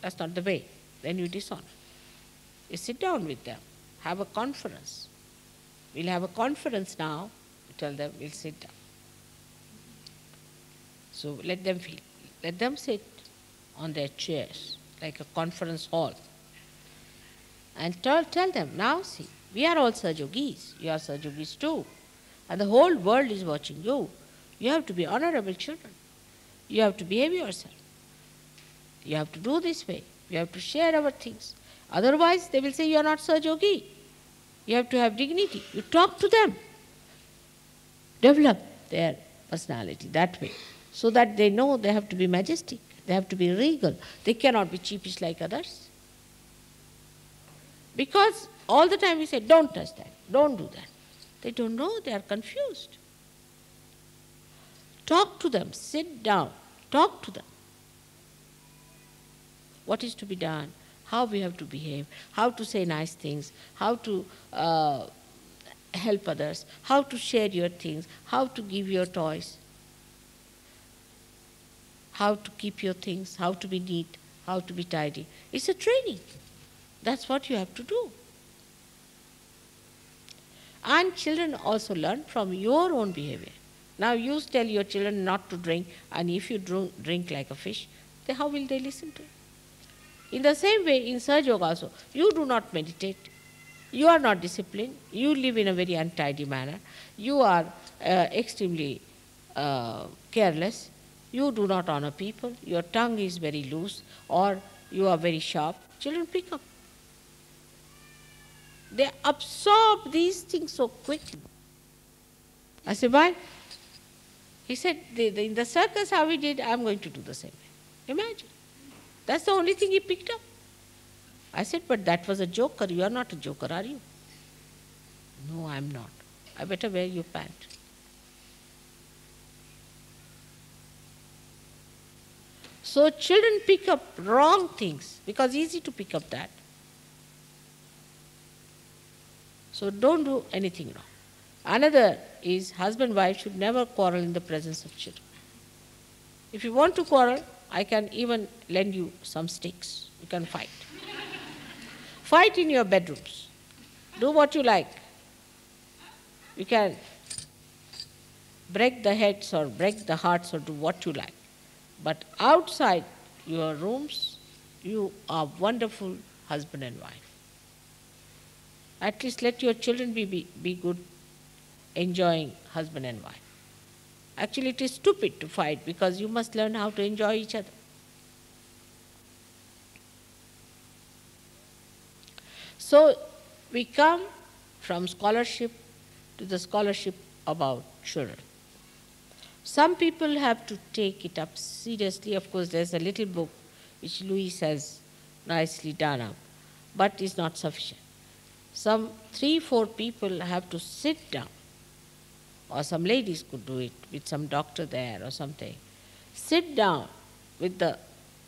That's not the way. Then you dishonor. You sit down with them. Have a conference. We'll have a conference now. You tell them we'll sit down. So let them feel. Let them sit on their chairs like a conference hall. And tell them, now see, we are all Sahajogis. You are Sahajogis too. And the whole world is watching you. You have to be honorable children. You have to behave yourself. You have to do this way. You have to share our things. Otherwise, they will say you are not Sahajogi. You have to have dignity. You talk to them. Develop their personality that way, so that they know they have to be majestic. They have to be regal. They cannot be cheapish like others. Because all the time we say, don't touch that, don't do that. They don't know, they are confused. Talk to them, sit down, talk to them. What is to be done, how we have to behave, how to say nice things, how to help others, how to share your things, how to give your toys, how to keep your things, how to be neat, how to be tidy. It's a training. That's what you have to do. And children also learn from your own behavior. Now you tell your children not to drink, and if you drink like a fish, then how will they listen to you? In the same way, in Sahaja Yoga also, you do not meditate. You are not disciplined. You live in a very untidy manner. You are extremely careless. You do not honor people. Your tongue is very loose, or you are very sharp. Children pick up. They absorb these things so quickly. I said, why? He said, in the circus how he did, I'm going to do the same way. Imagine. That's the only thing he picked up. I said, but that was a joker. You are not a joker, are you? No, I'm not. I better wear your pant. So children pick up wrong things because it's easy to pick up that. So don't do anything wrong. Another is husband-wife should never quarrel in the presence of children. If you want to quarrel, I can even lend you some sticks. You can fight. Fight in your bedrooms. Do what you like. You can break the heads or break the hearts or do what you like. But outside your rooms, you are wonderful husband and wife. At least let your children be good, enjoying husband and wife. Actually, it is stupid to fight because you must learn how to enjoy each other. So we come from scholarship to the scholarship about children. Some people have to take it up seriously. Of course, there's a little book which Louis has nicely done up, but it's not sufficient. Some 3-4 people have to sit down, or some ladies could do it with some doctor there or something. Sit down with the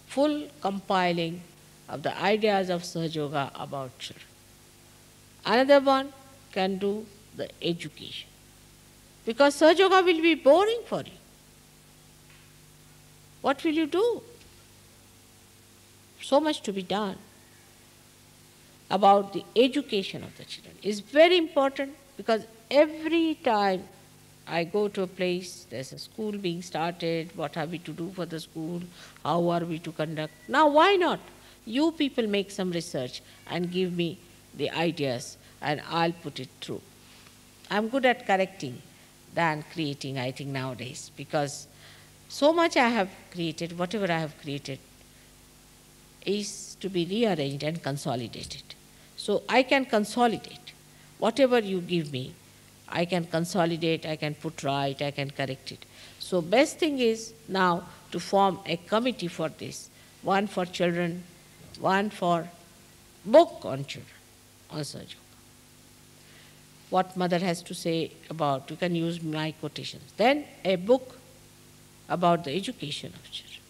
full compiling of the ideas of Sahaja Yoga about children. Another one can do the education. Because Sahaja Yoga will be boring for you. What will you do? So much to be done about the education of the children. It's very important because every time I go to a place, there's a school being started, what are we to do for the school, how are we to conduct. Now why not? You people make some research and give me the ideas and I'll put it through. I'm good at correcting than creating, I think, nowadays, because so much I have created, whatever I have created, is to be rearranged and consolidated. So I can consolidate. Whatever you give me, I can consolidate, I can put right, I can correct it. So best thing is now to form a committee for this, one for children, one for book on children, on Sahaja Yoga. What mother has to say about, you can use my quotations. Then a book about the education of children.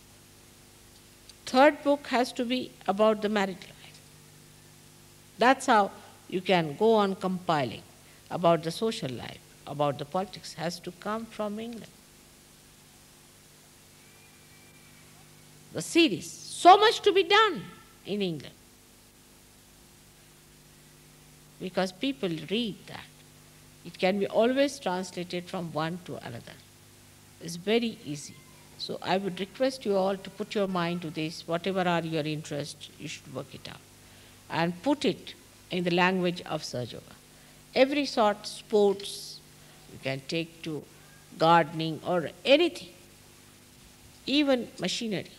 Third book has to be about the married life. That's how you can go on compiling about the social life, about the politics, has to come from England. The series, so much to be done in England. Because people read that. It can be always translated from one to another. It's very easy. So I would request you all to put your mind to this, whatever are your interests, you should work it out. And put it in the language of Sahaja Yoga. Every sort, sports, you can take to gardening or anything, even machinery.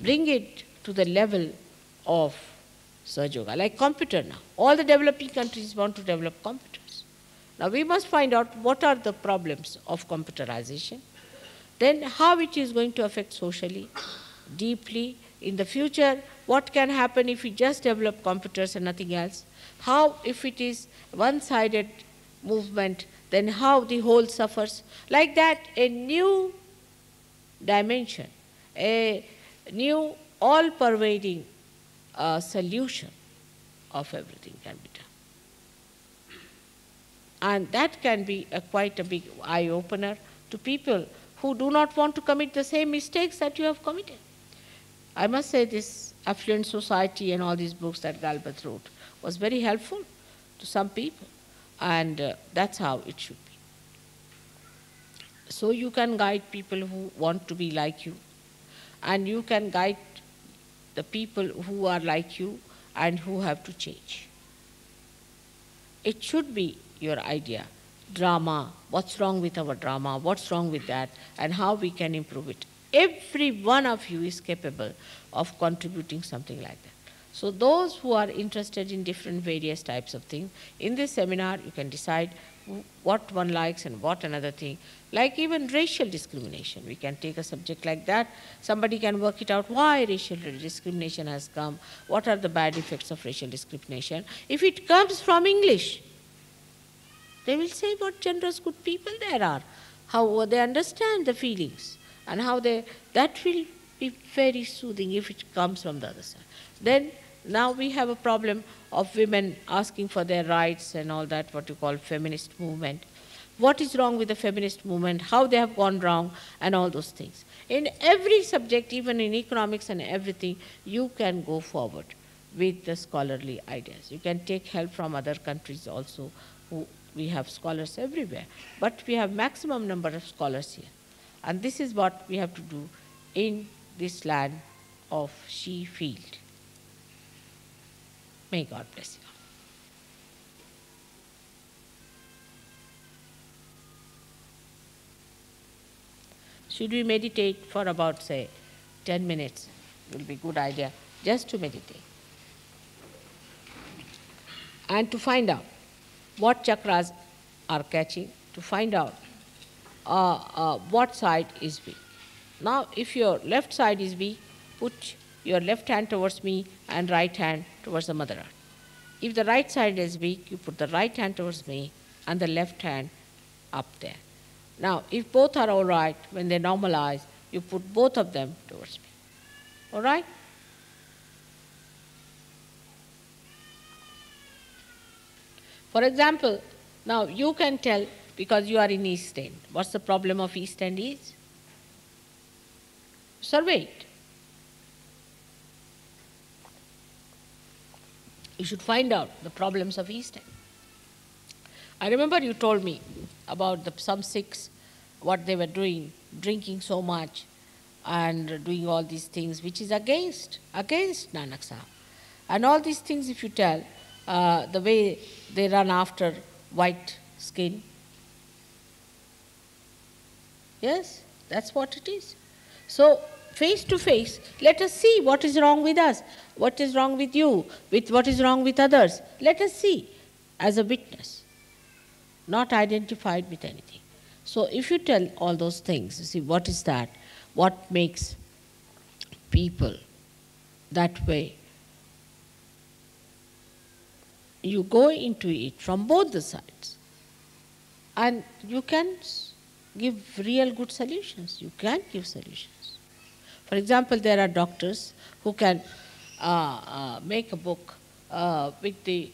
Bring it to the level of Sahaja Yoga, like computer now. All the developing countries want to develop computers. Now we must find out what are the problems of computerization, then how it is going to affect socially, deeply. In the future, what can happen if we just develop computers and nothing else? How, if it is one-sided movement, then how the whole suffers? Like that, a new dimension, a new all-pervading solution of everything can be done. And that can be quite a big eye-opener to people who do not want to commit the same mistakes that you have committed. I must say this Affluent Society and all these books that Galbraith wrote was very helpful to some people, and that's how it should be. So you can guide people who want to be like you, and you can guide the people who are like you and who have to change. It should be your idea. Drama, what's wrong with our drama, what's wrong with that, and how we can improve it. Every one of you is capable of contributing something like that. So those who are interested in different various types of things, in this seminar you can decide what one likes and what another thing. Like even racial discrimination, we can take a subject like that. Somebody can work it out why racial discrimination has come, what are the bad effects of racial discrimination. If it comes from English, they will say what generous good people there are, how they understand the feelings, and how that will be very soothing if it comes from the other side. Then now we have a problem of women asking for their rights and all that, what you call feminist movement. What is wrong with the feminist movement, how they have gone wrong, and all those things. In every subject, even in economics and everything, you can go forward. with the scholarly ideas. You can take help from other countries also, who we have scholars everywhere, but we have maximum number of scholars here. And this is what we have to do in this land of Sheffield. May God bless you. Should we meditate for about, say, 10 minutes? It will be a good idea just to meditate. And to find out what chakras are catching, to find out what side is weak. Now, if your left side is weak, put your left hand towards me and right hand towards the Mother Earth. If the right side is weak, you put the right hand towards me and the left hand up there. Now, if both are all right, when they normalize, you put both of them towards me. All right? For example, now you can tell, because you are in East End, what's the problem of East End is? Survey it. You should find out the problems of East End. I remember you told me about some Sikhs, what they were doing, drinking so much and doing all these things, which is against Nanak Sahib. And all these things, if you tell, the way they run after white skin. Yes, that's what it is. So, face to face, let us see what is wrong with us, what is wrong with you, with what is wrong with others. Let us see as a witness, not identified with anything. So if you tell all those things, you see, what is that? What makes people that way? You go into it from both the sides and you can give real good solutions. You can give solutions. For example, there are doctors who can make a book with the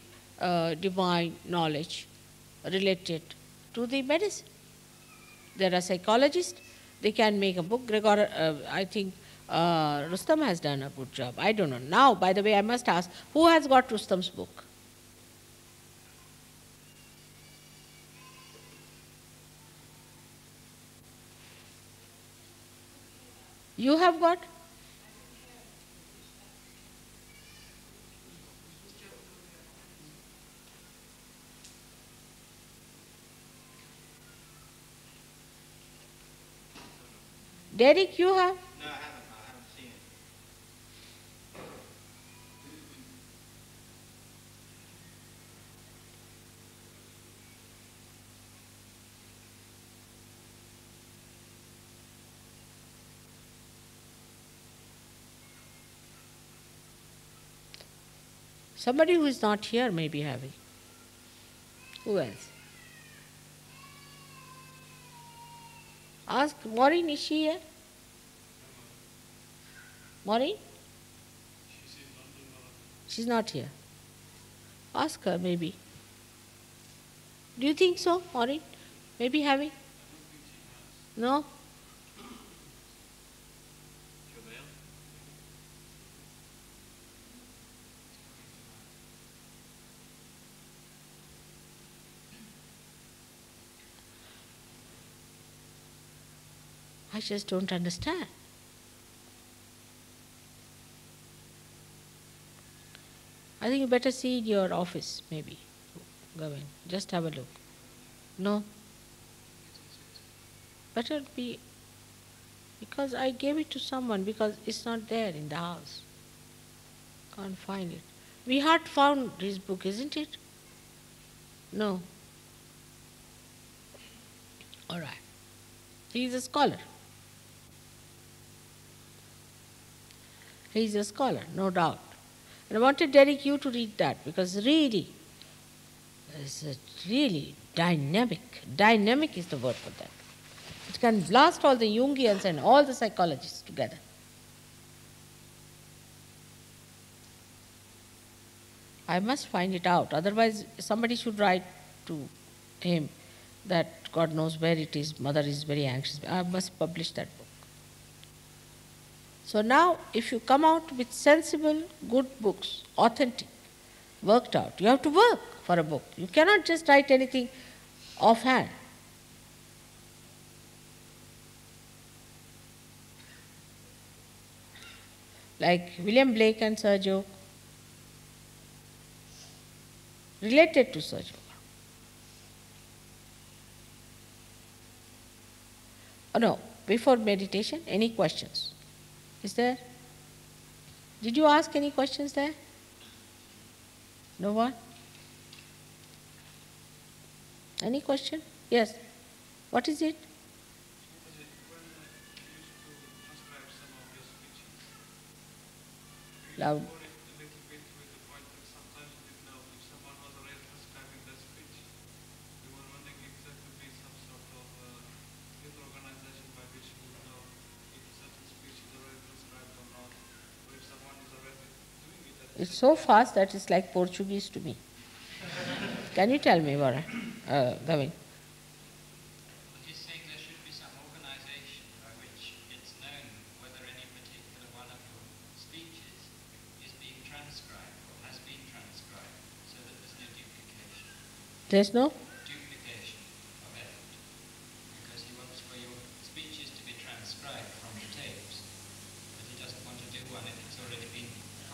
divine knowledge related to the medicine. There are psychologists, they can make a book. I think Rustam has done a good job. I don't know. Now, by the way, I must ask, who has got Rustam's book? You have got? Derek, you have? No, I haven't seen it. Somebody who is not here may be having. Who else? Ask Maureen, is she here? Maureen? She's not here. Ask her, maybe. Do you think so, Maureen? Maybe having? No? I just don't understand. I think you better see in your office, maybe. Go in. Just have a look. No? Better be, because I gave it to someone, because it's not there in the house. Can't find it. We had found his book, isn't it? No. All right. He is a scholar. He is a scholar, no doubt. And I wanted, Derek, you to read that, because really, it's really dynamic. Dynamic is the word for that. It can blast all the Jungians and all the psychologists together. I must find it out. Otherwise, somebody should write to him that God knows where it is, mother is very anxious. I must publish that book. So now, if you come out with sensible, good books, authentic, worked out, you have to work for a book. You cannot just write anything offhand. Like William Blake and Sergio, related to Sergio. Oh no, before meditation, any questions? Is there? Did you ask any questions there? No one? Any question? Yes. What is it? Loud. It's so fast that it's like Portuguese to me. Can you tell me, Gavin? He's saying there should be some organization by which it's known whether any particular one of your speeches is being transcribed or has been transcribed, so that there's no duplication. There's no? Duplication of effort. Because he wants for your speeches to be transcribed from the tapes, but he doesn't want to do one if it's already been.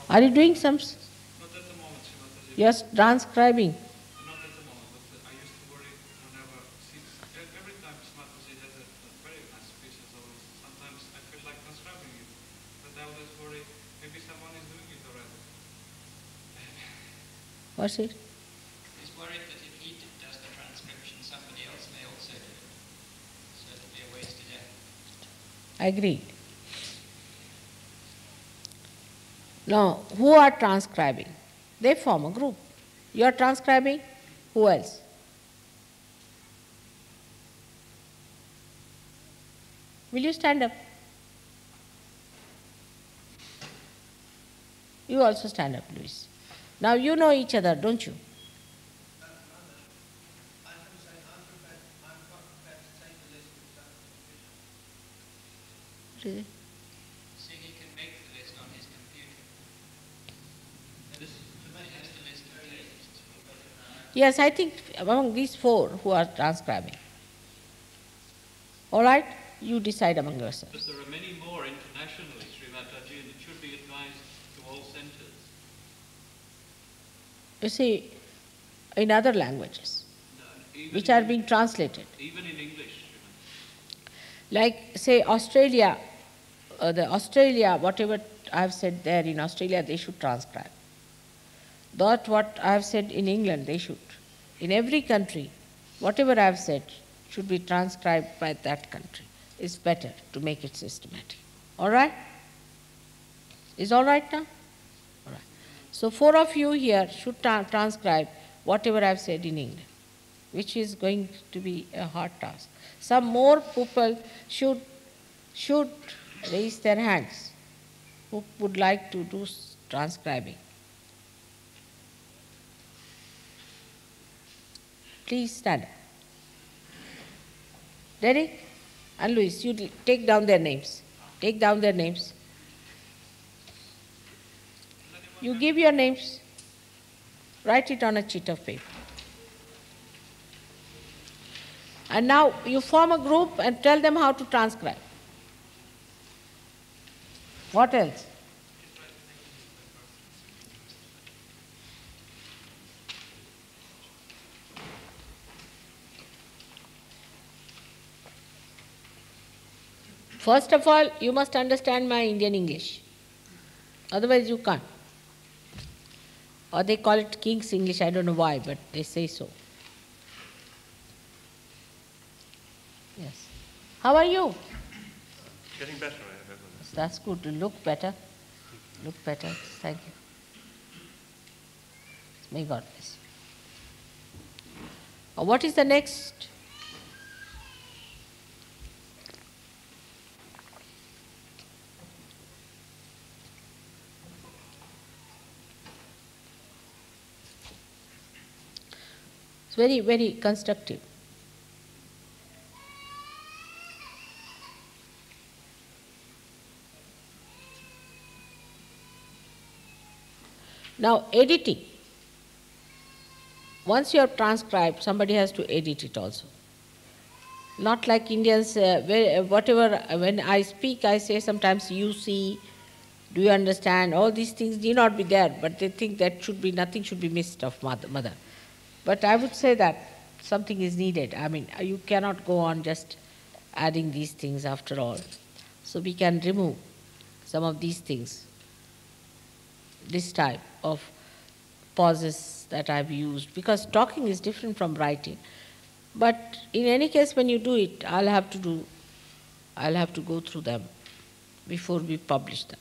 Are you doing some? Not at the moment, Srimataji. You're transcribing. Not at the moment, but I used to worry whenever, every time Srimataji has a very nice speech as always, sometimes I feel like transcribing it, but I always worry, maybe someone is doing it already. What's it? He's worried that if he does the transcription, somebody else may also do it. So it'll be a wasted effort. Agreed. Now, who are transcribing? They form a group. You are transcribing? Who else? Will you stand up? You also stand up, Luis. Now you know each other, don't you? What is it? See, he can make the list on his computer. He has the list of tapes. Yes, I think among these four who are transcribing. All right? You decide among yourselves. But there are many more internationally, Srimataji, and it should be advised to all centres. You see, in other languages, Even which in are being translated. Even in English, Srimataji. Like, say, Australia, whatever I have said there in Australia, they should transcribe. That what I have said in England, they should. In every country, whatever I have said should be transcribed by that country. It's better to make it systematic. All right? Is all right now? All right. So 4 of you here should transcribe whatever I have said in England, which is going to be a hard task. Some more people should raise their hands who would like to do transcribing. Please stand up. Derek and Luis, you take down their names. Take down their names. You give your names. Write it on a sheet of paper. And now you form a group and tell them how to transcribe. What else? First of all, you must understand my Indian English. Otherwise you can't. Or they call it King's English, I don't know why, but they say so. Yes. How are you? Getting better, I have. That's good. You look better. Look better. Thank you. May God bless you. What is the next? It's very, very constructive. Now, editing. Once you have transcribed, somebody has to edit it also. Not like Indians, when I speak, I say sometimes you see, do you understand? All these things need not be there, but they think that nothing should be missed of mother. But I would say that something is needed. I mean, you cannot go on just adding these things after all. So we can remove some of these things, this type of pauses that I've used, because talking is different from writing. But in any case, when you do it, I'll have to go through them before we publish them.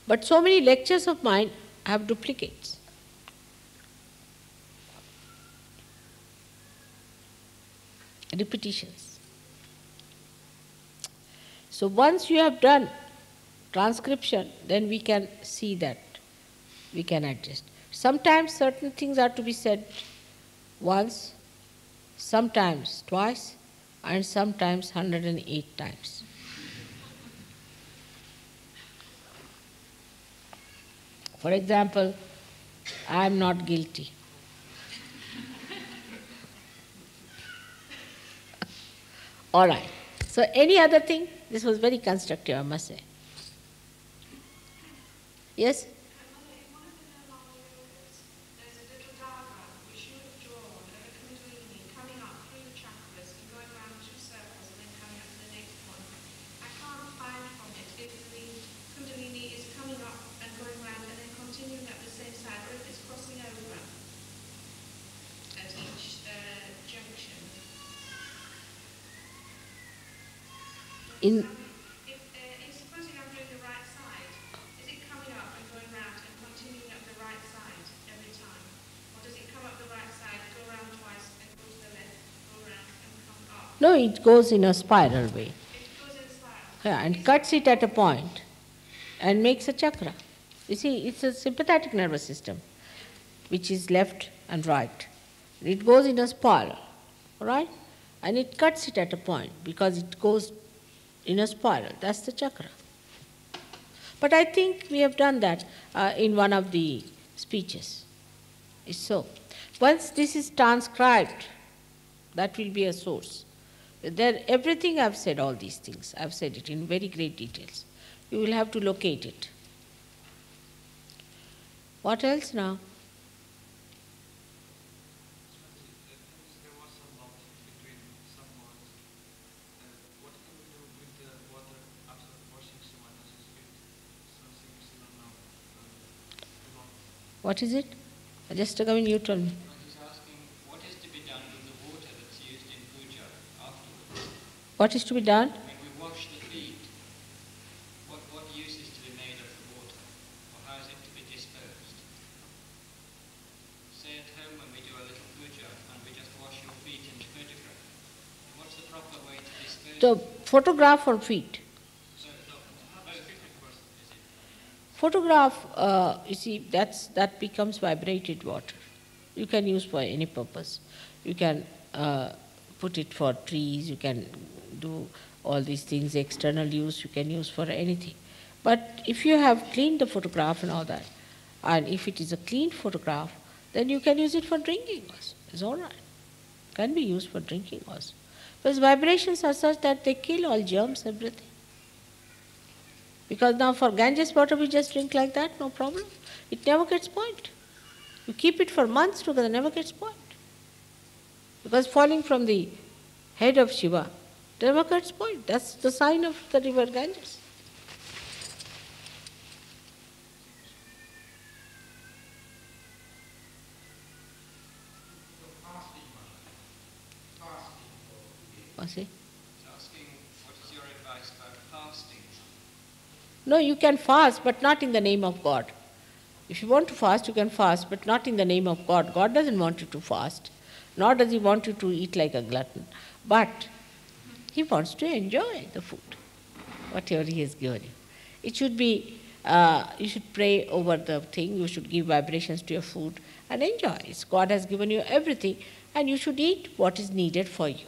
But so many lectures of mine have duplicates. Repetitions. So once you have done transcription, then we can see that we can adjust. Sometimes certain things are to be said once, sometimes twice, and sometimes 108 times. For example, I am not guilty. All right. So any other thing? This was very constructive, I must say. Yes? There's a little diagram which you have drawn of a Kundalini coming up through the chakras and going around 2 circles and then coming up to the next one. I can't find from it if the Kundalini is coming up and going around and then continuing up the same side, or if it's crossing over at each junction. Supposing I'm doing the right side, is it coming up and going round and continuing up the right side every time? Or does it come up the right side, go round twice, and go to the left, go round and come up? No, it goes in a spiral way. It goes in a spiral. Yeah, and cuts it at a point and makes a chakra. You see, it's a sympathetic nervous system, which is left and right. It goes in a spiral, all right? And it cuts it at a point because it goes in a spiral. That's the chakra. But I think we have done that in one of the speeches. It's so. Once this is transcribed, that will be a source. There, everything I've said, all these things, I've said it in very great details. You will have to locate it. What else now? There was some lump between some words. What can we do with the water after washing someone else's feet? Something you still don't know. What is it? Just a moment, you tell me. He's asking what is to be done with the water that's used in puja afterwards. What is to be done? When we wash the feet, what use is to be made of the water? Or how is it to be disposed? Say at home when we do a little puja and we just wash your feet in the photograph. What's the proper way to dispose So, of it? photograph or feet? So, both, is it? Photograph, you see, that becomes vibrated water. You can use for any purpose. You can put it for trees, you can do all these things, external use, you can use for anything. But if you have cleaned the photograph and all that, and if it is a clean photograph, then you can use it for drinking also. It's all right. Can be used for drinking also. Because vibrations are such that they kill all germs, everything. Because now for Ganges water we just drink like that, no problem. It never gets spoiled. You keep it for months together, never gets spoiled. Because falling from the head of Shiva never gets spoiled. That's the sign of the river Ganges. What's it? He's asking what is your advice about fasting? No, you can fast, but not in the name of God. If you want to fast, you can fast, but not in the name of God. God doesn't want you to fast, nor does He want you to eat like a glutton. But He wants to enjoy the food, whatever He has given you. It should be, you should pray over the thing, you should give vibrations to your food and enjoy. God has given you everything, and you should eat what is needed for you.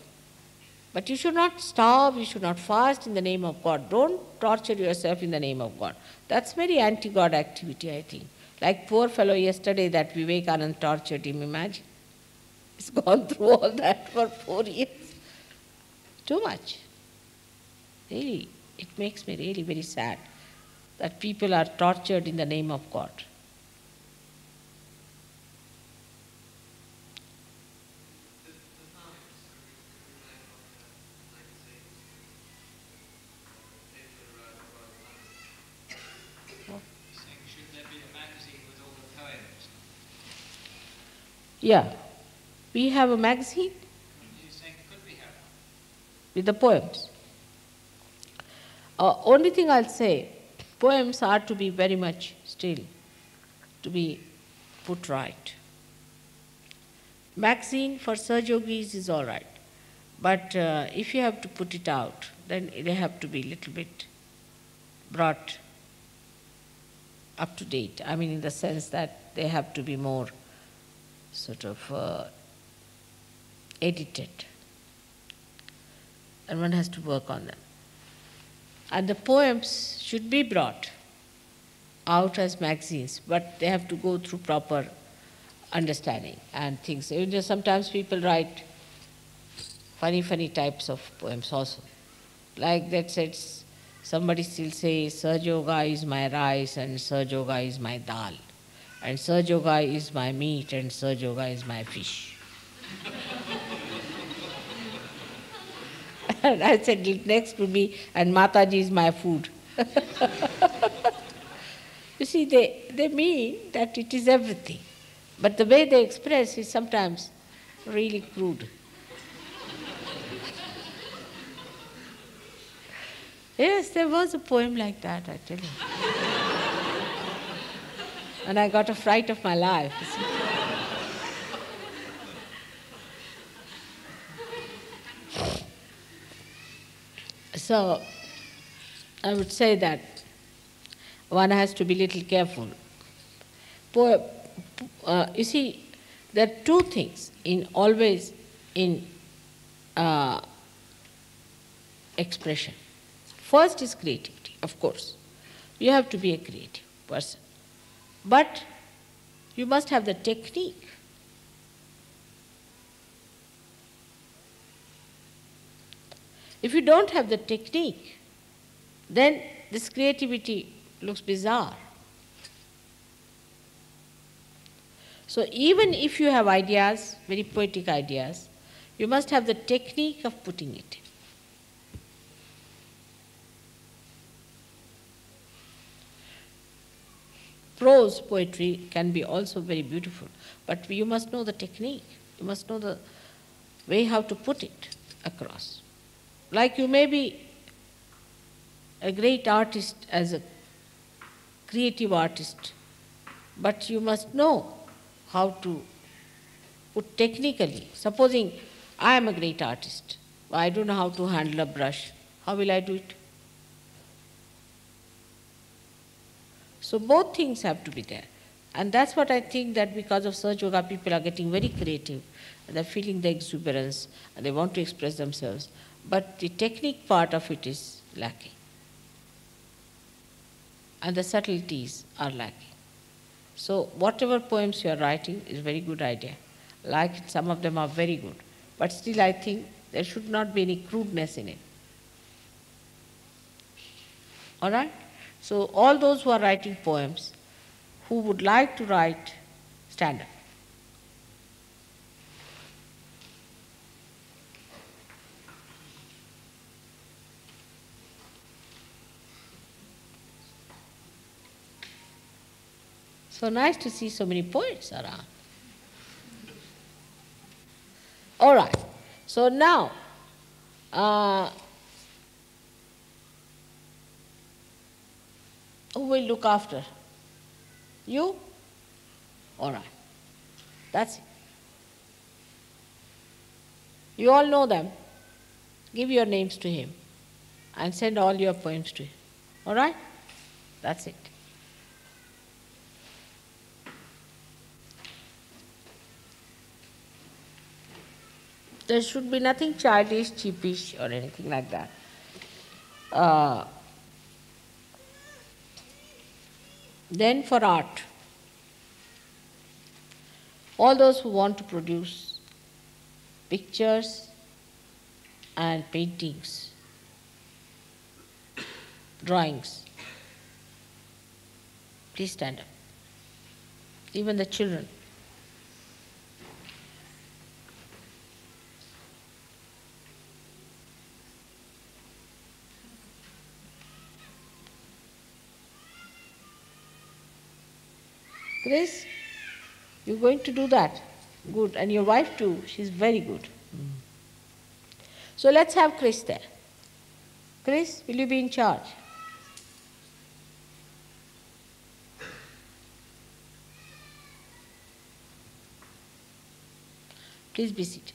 But you should not starve, you should not fast in the name of God. Don't torture yourself in the name of God. That's very anti-God activity, I think. Like poor fellow yesterday that Vivekananda tortured him, imagine. He's gone through all that for 4 years. Too much. Really, it makes me really very sad that people are tortured in the name of God. Saying, should there be a magazine with all the poems? Yeah. We have a magazine You're saying, could we have one? with the poems. Only thing I'll say, poems are to be very much still, to be put right. Magazine for Saj Yogis is all right, but if you have to put it out, then they have to be a little bit brought up to date. I mean, in the sense that they have to be more sort of edited, and one has to work on them. And the poems should be brought out as magazines, but they have to go through proper understanding and things. You know, sometimes people write funny types of poems also. Like that says, somebody still says, Saj Yoga is my rice and Saj Yoga is my dal. And Saj Yoga is my meat and Saj Yoga is my fish. And I said, next would be, and Mataji is my food. You see, they mean that it is everything. But the way they express is sometimes really crude. Yes, there was a poem like that, I tell you. And I got a fright of my life. You see. So, I would say that one has to be a little careful. You see, there are two things always in expression. First is creativity, of course. You have to be a creative person. But you must have the technique. If you don't have the technique, then this creativity looks bizarre. So even if you have ideas, very poetic ideas, you must have the technique of putting it in. Prose poetry can be also very beautiful, but you must know the technique. You must know the way how to put it across. Like you may be a great artist as a creative artist, but you must know how to put technically. Supposing I am a great artist, I don't know how to handle a brush, how will I do it? So both things have to be there. And that's what I think, that because of Saj Yoga, people are getting very creative, and they're feeling the exuberance, and they want to express themselves. But the technique part of it is lacking. And the subtleties are lacking. So whatever poems you are writing is a very good idea. Like some of them are very good. But still I think there should not be any crudeness in it. All right? So all those who are writing poems, who would like to write, stand up. So nice to see so many poets around. All right. So now, who will look after? You? All right. That's it. You all know them. Give your names to him and send all your poems to him. All right? That's it. There should be nothing childish, cheapish, or anything like that. Then for art, all those who want to produce pictures and paintings, drawings, please stand up. Even the children. Grace, you're going to do that? Good. And your wife too, she's very good. So let's have Chris there. Chris, will you be in charge? Please be seated.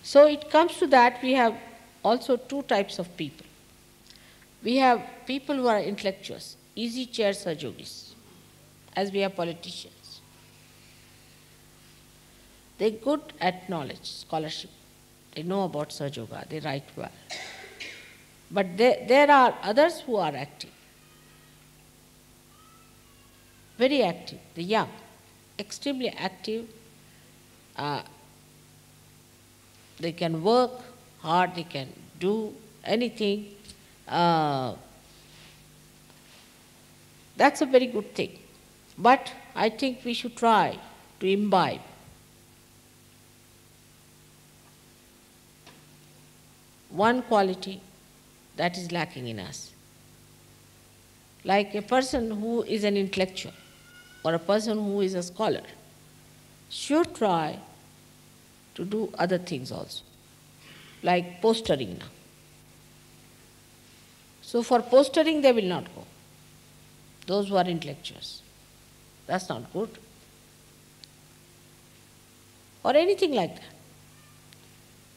So it comes to that, we have also two types of people. We have people who are intellectuals, easy chair Sahaj Yogis, as we have politicians. They're good at knowledge, scholarship. They know about Sahaj Yoga, they write well. But there are others who are active, very active, the young, extremely active. They can work hard, they can do anything. That's a very good thing. But I think we should try to imbibe one quality that is lacking in us. Like a person who is an intellectual or a person who is a scholar should try to do other things also, like postering now. So for postering they will not go, those who are intellectuals. That's not good. Or anything like that.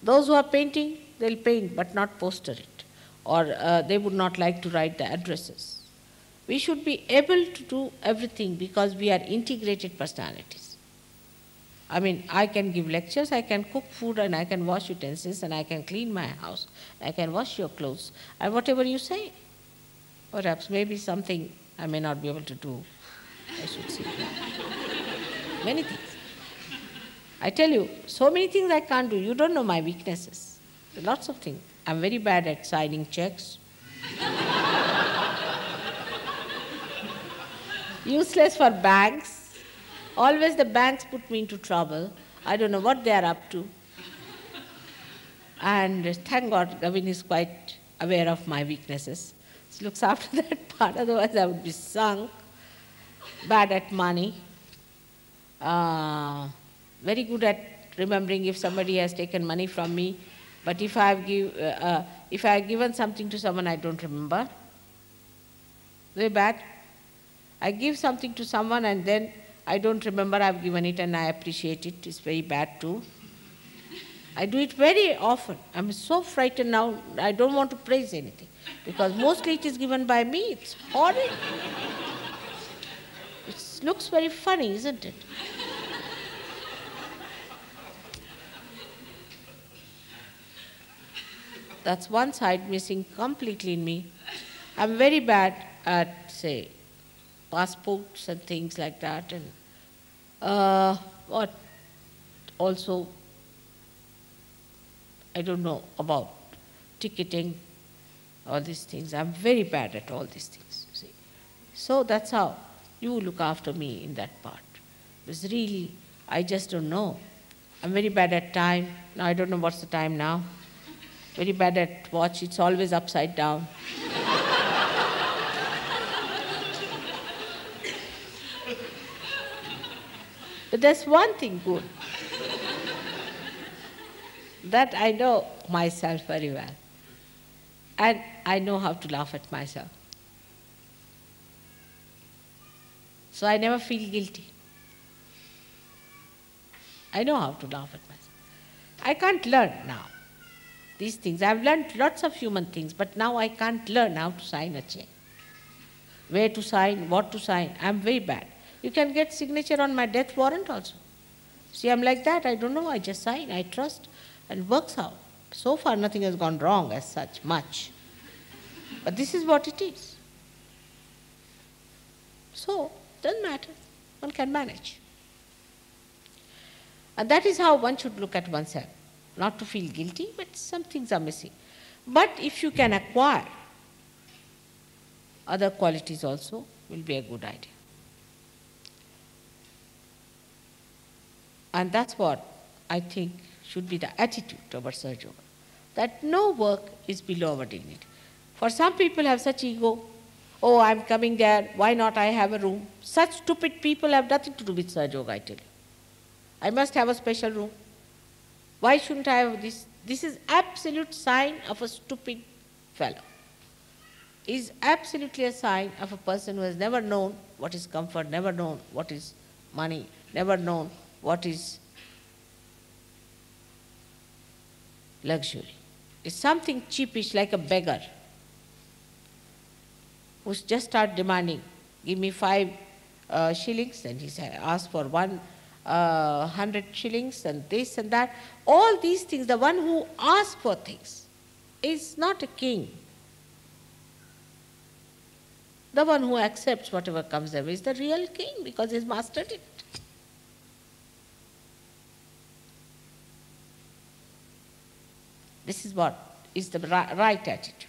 Those who are painting, they'll paint but not poster it. Or they would not like to write the addresses. We should be able to do everything because we are integrated personalities. I mean, I can give lectures, I can cook food, and I can wash utensils, and I can clean my house, I can wash your clothes, and whatever you say. Perhaps maybe something I may not be able to do, I should say. Many things. I tell you, so many things I can't do. You don't know my weaknesses. Lots of things. I'm very bad at signing checks. Useless for banks. Always the banks put me into trouble. I don't know what they are up to. And thank God, Gavin is quite aware of my weaknesses. He looks after that part, otherwise I would be sunk. Bad at money. Very good at remembering if somebody has taken money from me. But if I have given something to someone, I don't remember. Very bad. I give something to someone and then I don't remember I've given it and I appreciate it. It's very bad too. I do it very often. I'm so frightened now, I don't want to praise anything. Because mostly it is given by me. It's horrid. It looks very funny, isn't it? That's one side missing completely in me. I'm very bad at, say, passports and things like that. And what also, I don't know about ticketing, all these things. I'm very bad at all these things, you see. So that's how you look after me in that part. Because really, I just don't know. I'm very bad at time. Now I don't know what's the time now. Very bad at watch, it's always upside down. But there's one thing good, that I know myself very well. And I know how to laugh at myself. So I never feel guilty. I know how to laugh at myself. I can't learn now these things. I've learned lots of human things, but now I can't learn how to sign a check. Where to sign, what to sign. I'm very bad. You can get signature on my death warrant also. See, I'm like that. I don't know. I just sign. I trust, and it works out. So far, nothing has gone wrong as such, much. But this is what it is. So, doesn't matter. One can manage. And that is how one should look at oneself. Not to feel guilty, but some things are missing. But if you can acquire other qualities also, will be a good idea. And that's what I think should be the attitude towards Sahaja Yoga, that no work is below our dignity. For some people have such ego, oh, I'm coming there, why not I have a room? Such stupid people have nothing to do with Sahaja Yoga, I tell you. I must have a special room. Why shouldn't I have this? This is absolute sign of a stupid fellow. It is absolutely a sign of a person who has never known what is comfort, never known what is money, never known what is luxury. It's something cheapish like a beggar who just start demanding, give me 5 shillings, and he asks for 100 shillings and this and that. All these things, the one who asks for things is not a king. The one who accepts whatever comes their way is the real king because he's mastered it. This is what is the right attitude.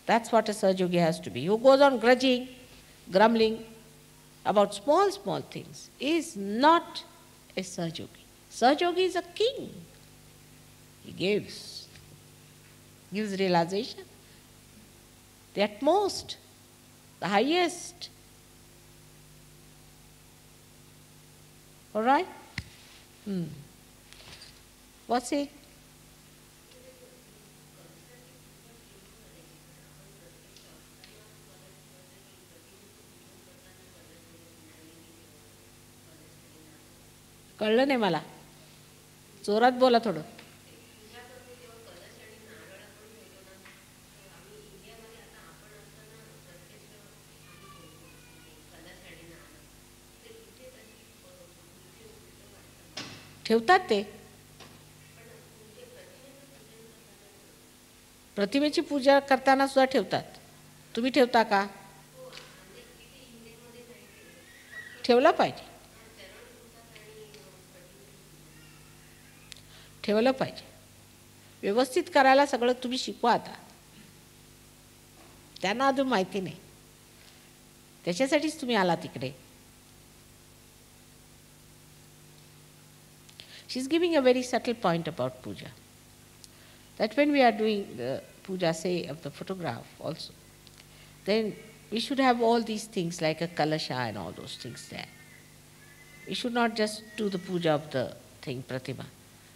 That's what a Sahaja Yogi has to be. Who goes on grudging, grumbling about small things is not a Sahaja Yogi. Sahaja Yogi is a king. He gives realization, the utmost, the highest. All right? What's it? कळलं नाही मला जोरात बोला थोडं ठेवतात ते प्रतिमेची पूजा करताना सुद्धा ठेवतात तुम्ही ठेवता का ठेवला पाहिजे ठेवलं पाहिजे व्यवस्थित करायला सगळं तुम्ही शिकवा आता त्यांना अजून माहिती नाही त्याच्यासाठीच तुम्ही आला तिकडे She is giving a very subtle point about puja. That when we are doing the puja, say, of the photograph also, then we should have all these things like a kalasha and all those things there. We should not just do the puja of the thing, pratima.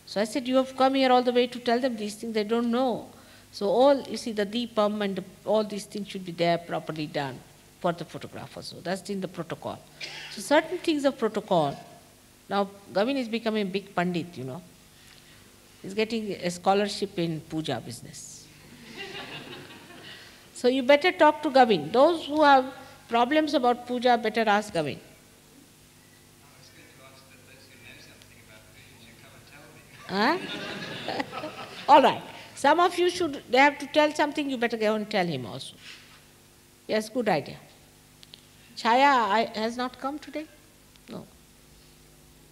So I said, you have come here all the way to tell them these things, they don't know. So all, you see, the deepam and all these things should be there properly done for the photograph also. That's in the protocol. So certain things of protocol. Now, Gavin is becoming a big pandit, you know. He's getting a scholarship in puja business. So you better talk to Gavin. Those who have problems about puja, better ask Gavin. I was going to ask that those who know something about puja should come and tell me. Huh? All right. Some of you should, they have to tell something, you better go and tell him also. Yes, good idea. Chaya has not come today? No.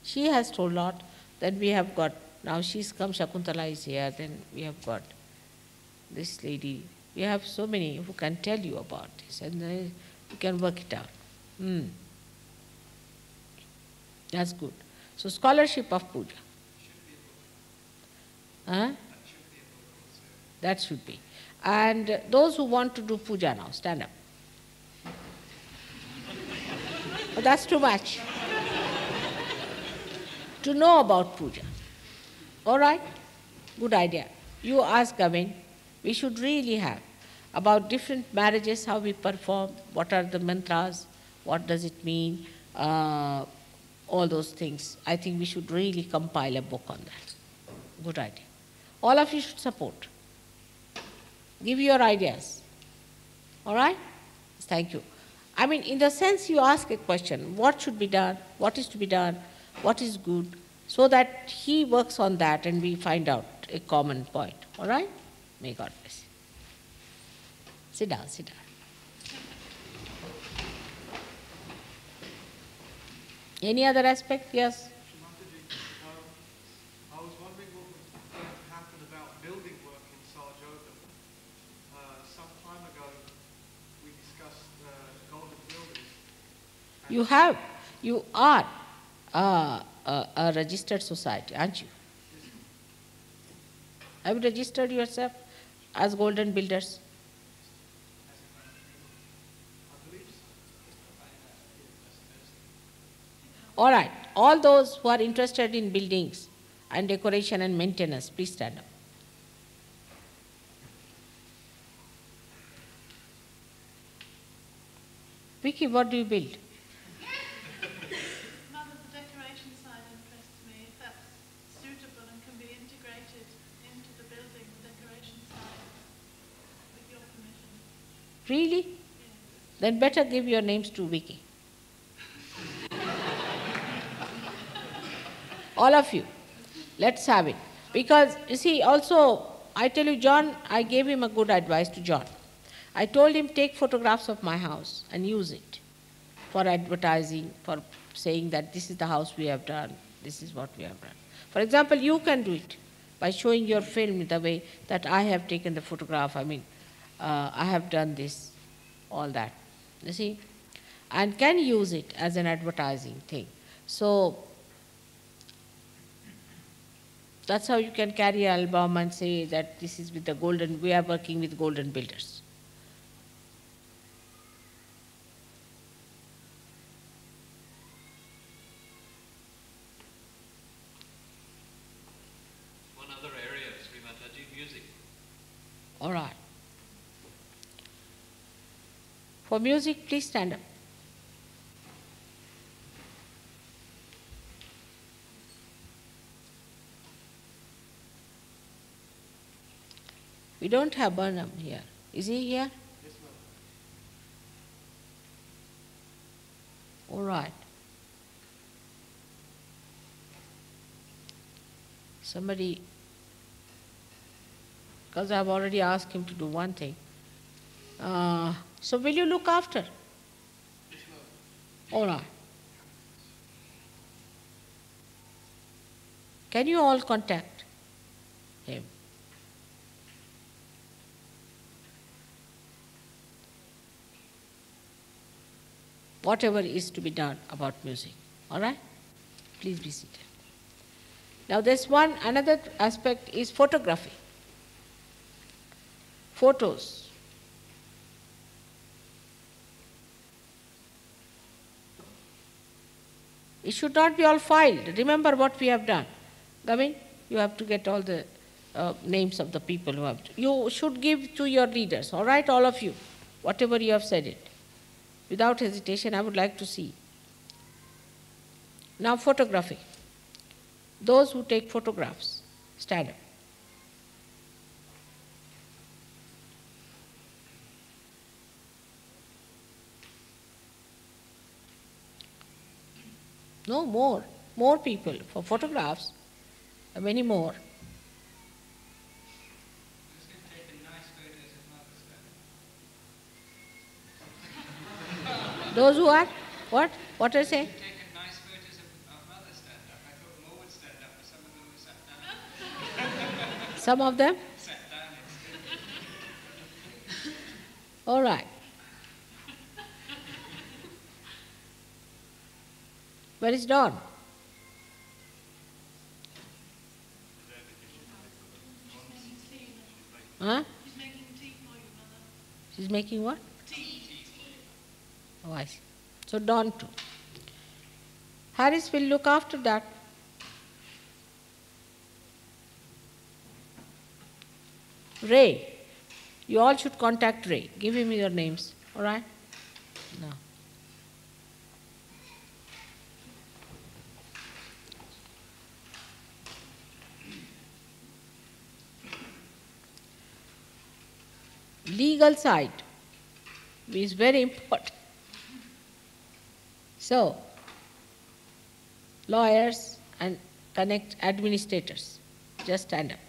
She has told a lot. Then we have got, now she's come, Shakuntala is here, then we have got this lady. We have so many who can tell you about this, and you can work it out. That's good. So scholarship of puja. Huh? That should be. And those who want to do puja now, stand up. But that's too much. To know about puja. All right? Good idea. You ask Gavin, we should really have about different marriages, how we perform, what are the mantras, what does it mean, all those things. I think we should really compile a book on that. Good idea. All of you should support. Give your ideas. All right? Thank you. I mean, in the sense you ask a question, what should be done, what is to be done, what is good, so that he works on that and we find out a common point. All right? May God bless you. Sit down, sit down. Any other aspect? Yes? I was wondering what would happen about building work in Sarjota. Some time ago, we discussed golden buildings. You are a registered society, aren't you? Have you registered yourself as Golden Builders? All right, all those who are interested in buildings and decoration and maintenance, please stand up. Vicky, what do you build? Mother, the decoration side interests me. If that's suitable and can be integrated into the building, the decoration side, with your permission. Really? Yes. Then better give your names to Vicky. All of you, let's have it. Because, you see, also, I tell you, John, I gave him a good advice to John. I told him, take photographs of my house and use it for advertising, for saying that this is the house we have done, this is what we have done. For example, you can do it by showing your film in the way that I have taken the photograph, I have done this, all that, you see, and can use it as an advertising thing. So, that's how you can carry an album and say that this is with the golden, we are working with Golden Builders. One other area, Sri Mataji, music. All right. For music, please stand up. We don't have Burnham here. Is he here? Yes, ma'am. All right. Somebody, because I've already asked him to do one thing. So will you look after? Yes, ma'am. All right. Can you all contact him? Whatever is to be done about music. All right? Please be seated. Now there's another aspect is photography. Photos. It should not be all filed. Remember what we have done. Gavin, you have to get all the names of the people who have. You should give to your readers, all right, all of you, whatever you have said it. Without hesitation, I would like to see. Now photography. Those who take photographs, stand up. No, more people for photographs, many more. Who's going to take the nice photos of Mother's Day? Those who are, what? What are you saying? Taken nice photos of Mother's stand up. I thought more would stand up, but some of them were sat down. Some of them? Sat down instead. All right. Where is Dawn? Huh? She's making tea for you, Mother. She's making what? Tea. Oh, I see. So Dawn too. Harris will look after that. Ray, you all should contact Ray. Give him your names, all right? No. Legal side is very important. So, lawyers and connect administrators, just stand up.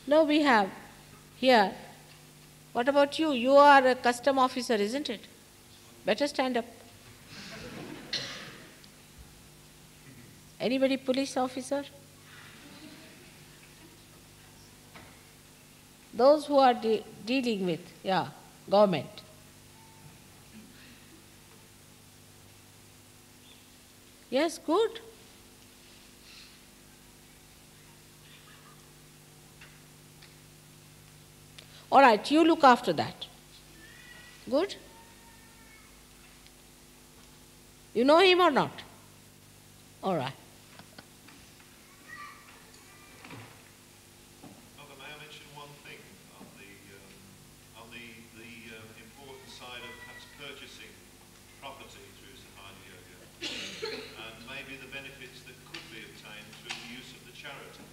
No, we have here. What about you? You are a custom officer, isn't it? Better stand up. Anybody police officer? Those who are dealing with, government. Yes, good. All right, you look after that. Good? You know him or not? All right. Mother, may I mention one thing on the important side of perhaps purchasing property through Sahaja Yoga, and maybe the benefits that could be obtained through the use of the charity.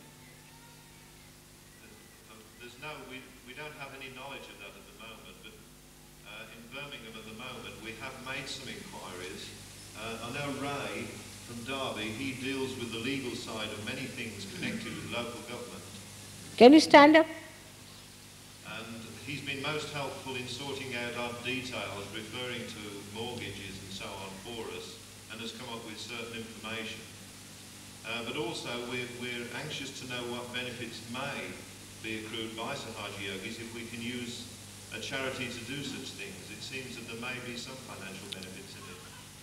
We don't have any knowledge of that at the moment, but in Birmingham at the moment we have made some inquiries. I know Ray from Derby, he deals with the legal side of many things connected with local government. Can you stand up? And he's been most helpful in sorting out our details, referring to mortgages and so on for us, and has come up with certain information. But also we're anxious to know what benefits may be accrued by Sahaja Yogis if we can use a charity to do such things. It seems that there may be some financial benefits in it.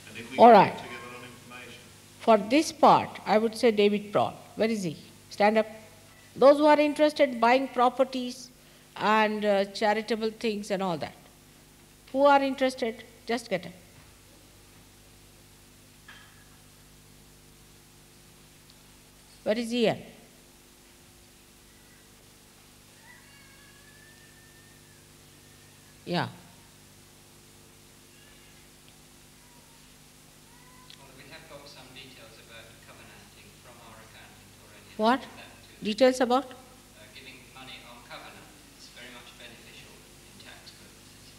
And if we All can right. get together on information. For this part, I would say David Prawl. Where is he? Stand up. Those who are interested in buying properties and charitable things and all that. Who are interested? Just get up. Where is he? Yeah. Well, we have got some details about covenanting from our accountant already. What? Details about? Giving money on covenant. It's very much beneficial in tax purposes.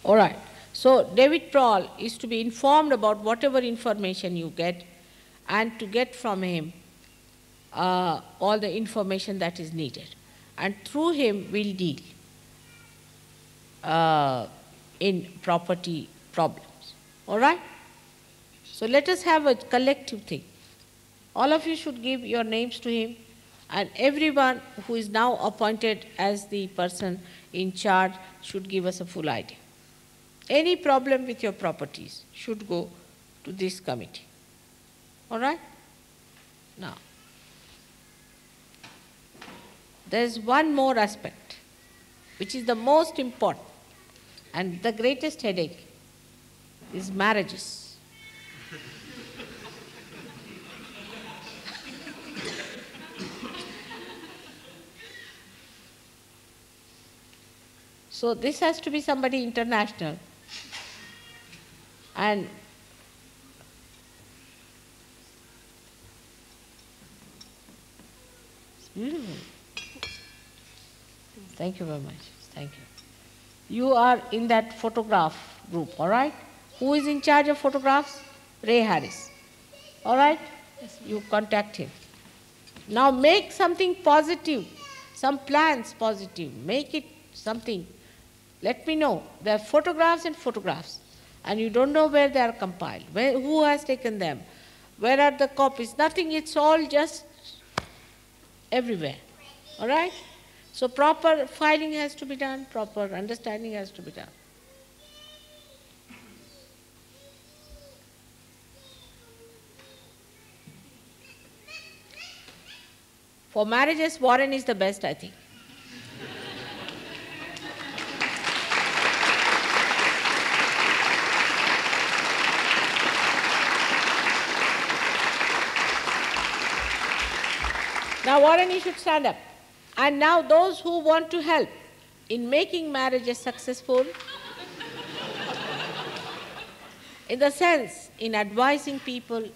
All right. So David Prawl is to be informed about whatever information you get and to get from him all the information that is needed. And through him we'll deal in property problems. All right? So let us have a collective thing. All of you should give your names to him, and everyone who is now appointed as the person in charge should give us a full idea. Any problem with your properties should go to this committee. All right? Now, there is one more aspect, which is the most important and the greatest headache, is marriages. So this has to be somebody international, and it's beautiful. Thank you very much. Thank you. You are in that photograph group, all right? Who is in charge of photographs? Ray Harris. All right? You contact him. Now make something positive, some plans positive. Make it something. Let me know. There are photographs and photographs, and you don't know where they are compiled, who has taken them, where are the copies. Nothing, it's all just everywhere. All right? So proper filing has to be done, proper understanding has to be done. For marriages, Warren is the best, I think. Now, Warren, you should stand up. And now those who want to help in making marriages successful, in the sense, in advising people,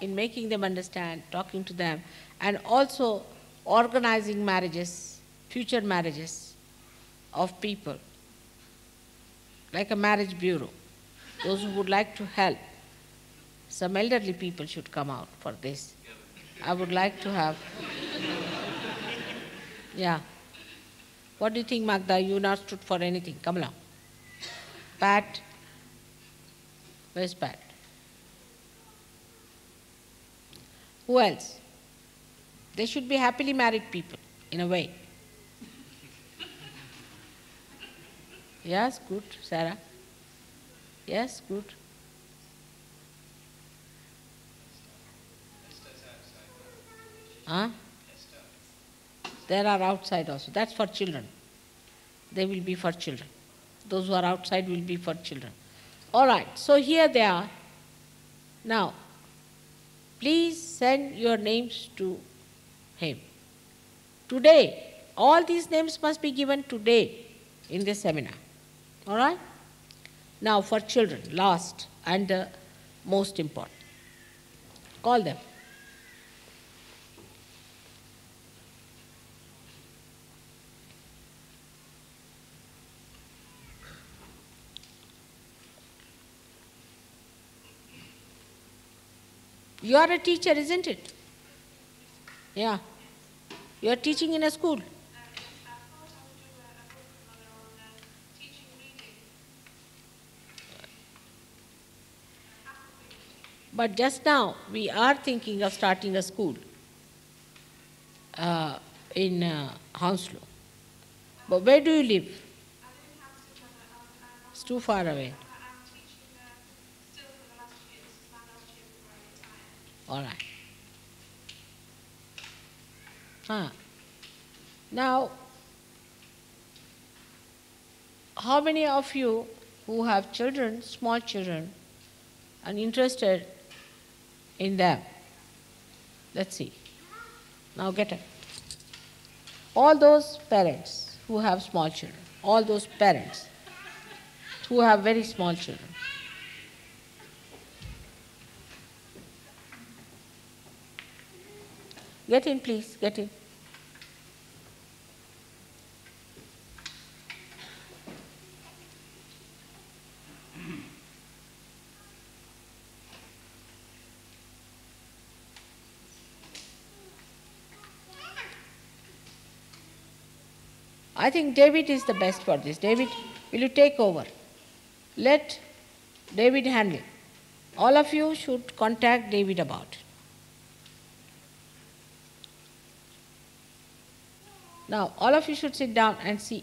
in making them understand, talking to them, and also organizing marriages, future marriages of people. like a marriage bureau. Those who would like to help, some elderly people should come out for this. I would like to have, yeah. What do you think, Magda? You not stood for anything. Come along. Pat? Where's Pat? Who else? They should be happily married people, in a way. Yes, good. Sarah? Yes, good. Huh? There are outside also. That's for children. They will be for children. Those who are outside will be for children. All right, so here they are. Now, please send your names to him. Today, all these names must be given today in this seminar. All right? Now, for children, last and most important. Call them. You are a teacher, isn't it? Yeah. You are teaching in a school. But just now, we are thinking of starting a school in Hounslow. But where do you live? It's too far away. All right. Now, how many of you who have children, small children, are interested in them? Let's see. Now get up. All those parents who have small children, all those parents who have very small children, get in, please, get in. I think David is the best for this. David, will you take over? Let David handle. All of you should contact David about it. Now, all of you should sit down and see,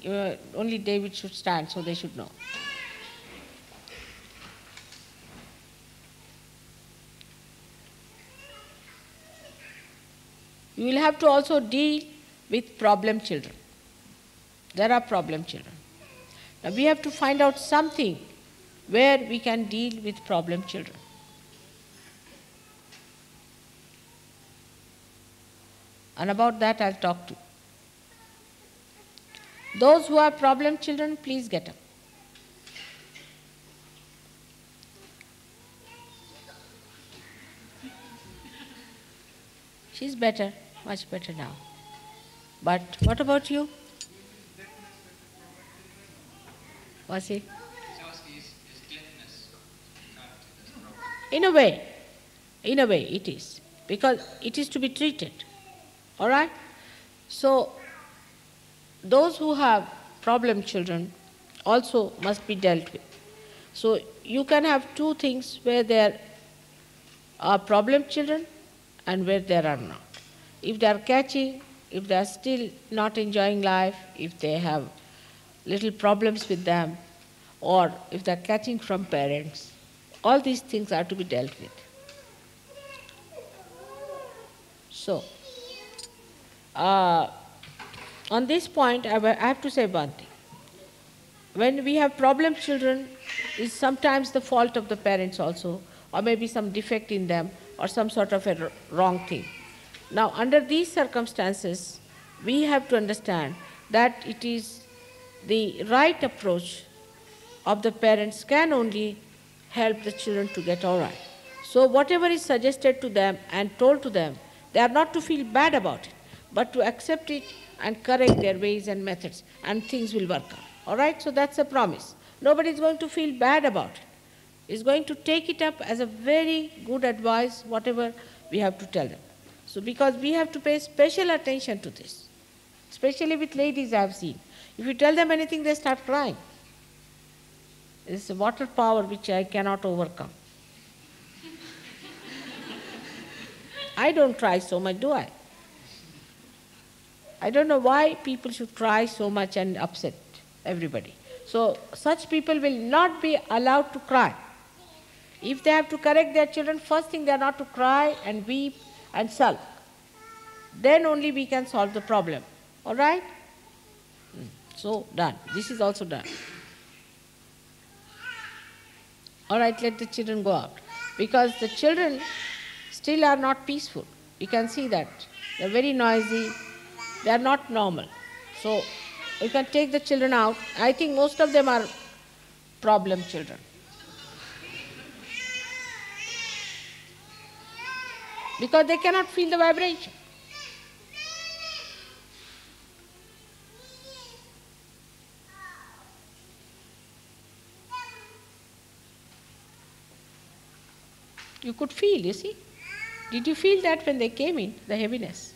only David should stand, so they should know. You will have to also deal with problem children. There are problem children. Now, we have to find out something where we can deal with problem children. And about that, I'll talk to you. Those who are problem children, please get up. She's better, much better now. But what about you? What's it? In a way it is. Because it is to be treated. All right? So, those who have problem children also must be dealt with. So you can have two things where there are problem children and where there are not. If they are catching, if they are still not enjoying life, if they have little problems with them, or if they are catching from parents, all these things are to be dealt with. So, on this point, I have to say one thing. When we have problem children, it's sometimes the fault of the parents also, or maybe some defect in them, or some sort of a wrong thing. Now, under these circumstances, we have to understand that it is the right approach of the parents can only help the children to get all right. So whatever is suggested to them and told to them, they are not to feel bad about it, but to accept it and correct their ways and methods, and things will work out. All right? So that's a promise. nobody is going to feel bad about it. Is going to take it up as a very good advice, whatever we have to tell them. So because we have to pay special attention to this, especially with ladies I have seen. If you tell them anything, they start crying. It's a water power which I cannot overcome. I don't cry so much, do I? I don't know why people should cry so much and upset everybody. So such people will not be allowed to cry. If they have to correct their children, first thing they are not to cry and weep and sulk. Then only we can solve the problem. All right? So done. This is also done. All right, let the children go out. Because the children still are not peaceful. You can see that. They are very noisy. They are not normal. So you can take the children out. I think most of them are problem children. Because they cannot feel the vibration. You could feel, you see. Did you feel that when they came in, the heaviness?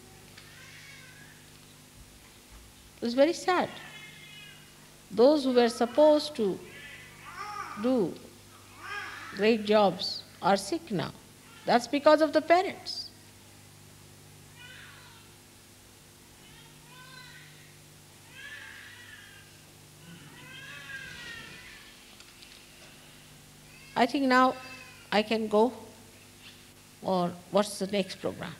It was very sad. Those who were supposed to do great jobs are sick now. That's because of the parents. I think now I can go, or what's the next program?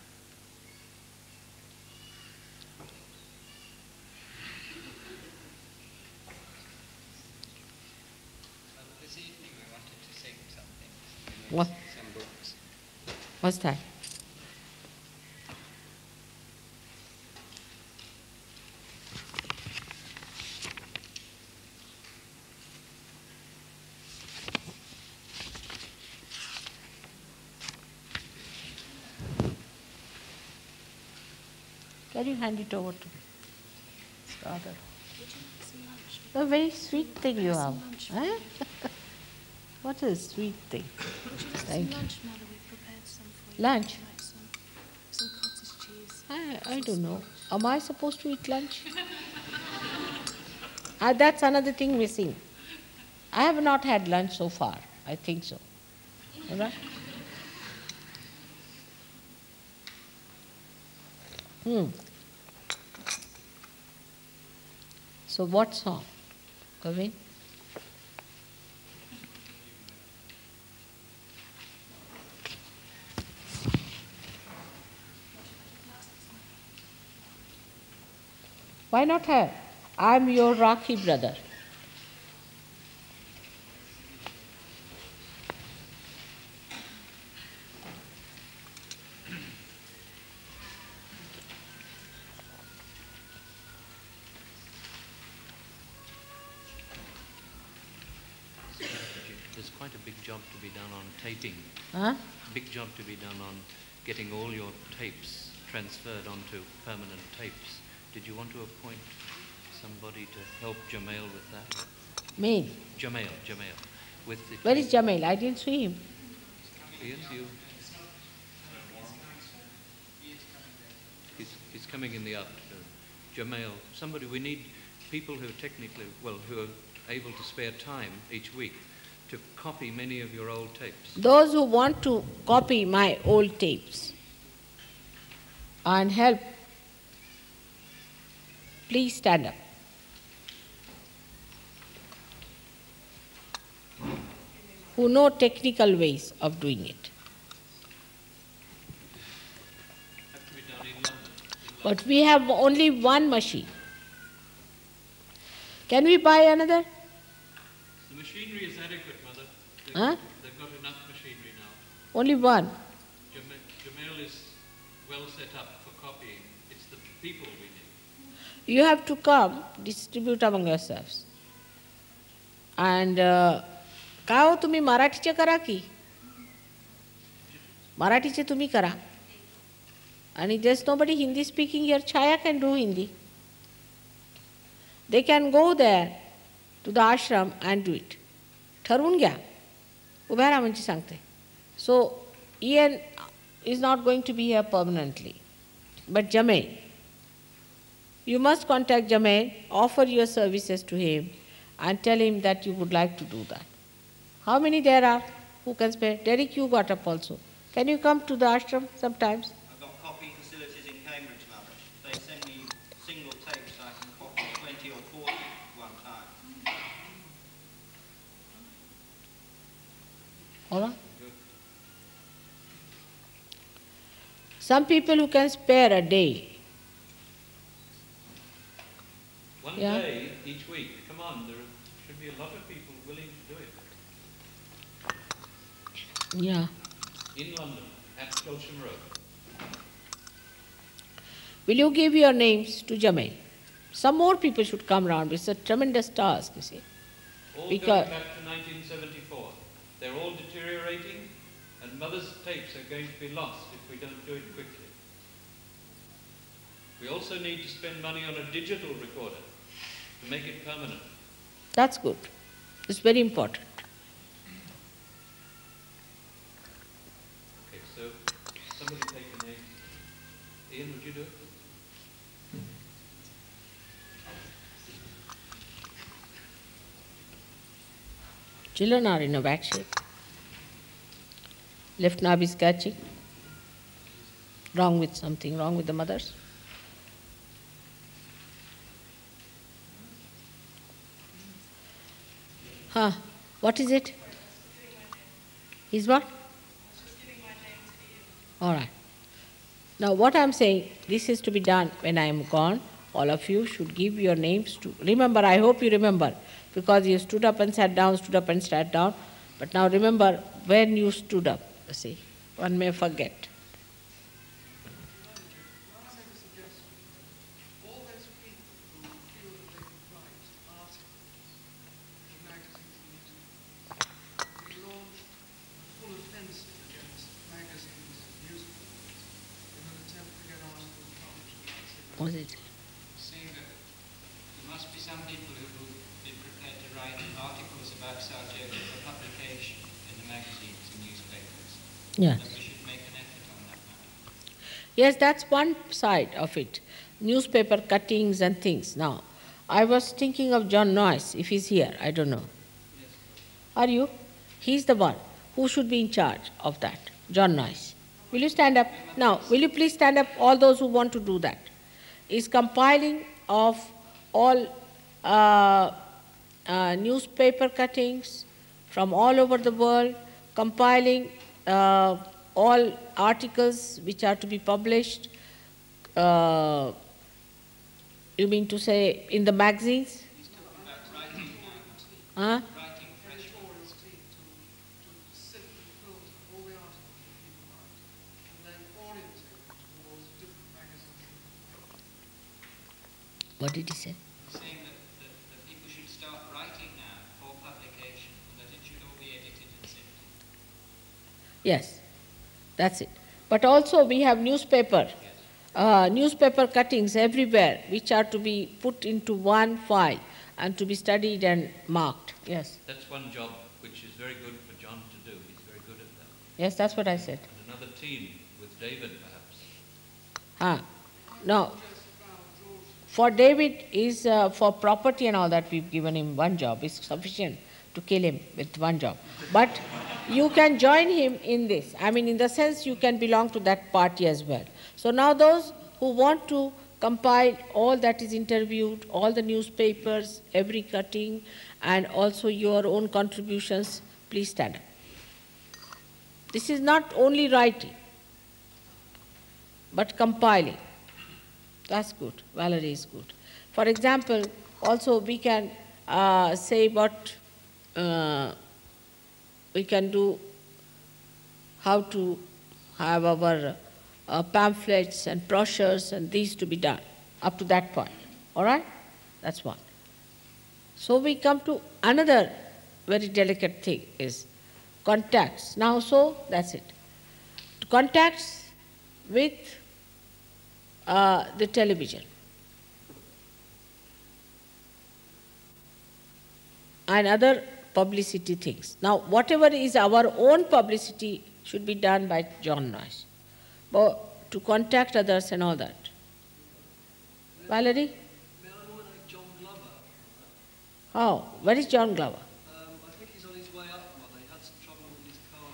This evening we wanted to sing something. What? Some books. What's that? Can you hand it over to me? Starter. A very sweet thing you have. Eh? What a sweet thing. Thank you. Lunch, Mother, we prepared some for you. Lunch? Like some cottage cheese. I don't know. Am I supposed to eat lunch? That's another thing missing. I have not had lunch so far. I think so. All right? So what song? Kavin? Why not have? I'm your Rocky brother. There's quite a big job to be done on taping. Huh? Big job to be done on getting all your tapes transferred onto permanent tapes. Did you want to appoint somebody to help Jamail with that? Me? Jamail. With the Where is Jamail? I didn't see him. Yes, he's coming in the afternoon. Jamail, somebody, we need people who who are able to spare time each week to copy many of your old tapes. Those who want to copy my old tapes and help, please stand up. Who know technical ways of doing it. Have to be done in London. But we have only one machine. Can we buy another? The machinery is adequate, Mother. Huh? They've got enough machinery now. Only one. Jamail is well set up for copying. It's the people we need. You have to come, distribute among yourselves. And काय हो तुम्ही मराठीचे करा की मराठीचे तुम्ही करा आणि there's nobody Hindi speaking here. Chaya can do Hindi. They can go there to the ashram and do it. ठरवून घ्या. उभ्या राहा म्हणजे सांगते. So Ian is not going to be here permanently. But Jamain, you must contact Jamain, offer your services to him and tell him that you would like to do that. How many there are who can spare? Derek, you got up also. Can you come to the ashram sometimes? I've got copy facilities in Cambridge, Mother. They send me single tapes so I can copy 20 or 40 one time. All right. Some people who can spare a day. One Yeah. day each week. Come on, there should be a lot of people willing to do it. Yeah. In London, at Colsham Road. Will you give your names to Jamain? Some more people should come round. It's a tremendous task, you see. All Because going back to 1974. They're all deteriorating, and Mother's tapes are going to be lost if we don't do it quickly. We also need to spend money on a digital recorder to make it permanent. that's good. It's very important. Okay, so somebody take a name. Ian, would you do it? Children are in a bad shape. Left knob is catching. Wrong with something, wrong with the mothers. Huh? What is it? Is what? All right. Now what I am saying, this is to be done when I am gone. All of you should give your names to. Remember, I hope you remember, because you stood up and sat down, stood up and sat down. But now remember when you stood up. You see, one may forget. All those people who feel that they can write articles in magazines and newspapers, we launched a full offensive against magazines and newspapers in an attempt to get articles published about civilization. Was it? Saying that there must be some people who will be prepared to write articles about Sarajevo for publication in the magazines and newspapers. Yes. And we should make an effort on that matter. Yes, that's one side of it. Newspaper cuttings and things. Now, I was thinking of John Noyes, if he's here, I don't know. Are you? He's the one who should be in charge of that, John Noyes. Will you stand up? Now, will you please stand up, all those who want to do that? Is compiling of all newspaper cuttings from all over the world, compiling all articles which are to be published, you mean to say in the magazines? He's talking about writing now. Huh? Writing fresh Editorial team to sit and filter all the articles that people write and then orientate them towards different magazines. What did he say? He's saying that people should start writing now for publication and that it should all be edited and sifted. Yes, that's it. But also we have newspaper cuttings everywhere which are to be put into one file and to be studied and marked. Yes. That's one job which is very good for John to do. He's very good at that. Yes, that's what I said. And another team with David, perhaps. No. For David is for property and all that we've given him one job. It's sufficient to kill him with one job. But you can join him in this. I mean, in the sense you can belong to that party as well. So now those who want to compile all that is interviewed, all the newspapers, every cutting, and also your own contributions, please stand up. This is not only writing, but compiling. That's good. Valerie is good. For example, also we can say what we can do, how to have our pamphlets and brochures and these to be done up to that point. All right? That's one. So we come to another very delicate thing is contacts. Now, so that's it. Contacts with the television. and other publicity things. Now, whatever is our own publicity should be done by John Noyes, but to contact others and all that. Valerie? May I nominate John Glover? How? Where is John Glover? I think he's on his way up, Mother. He had some trouble with his car.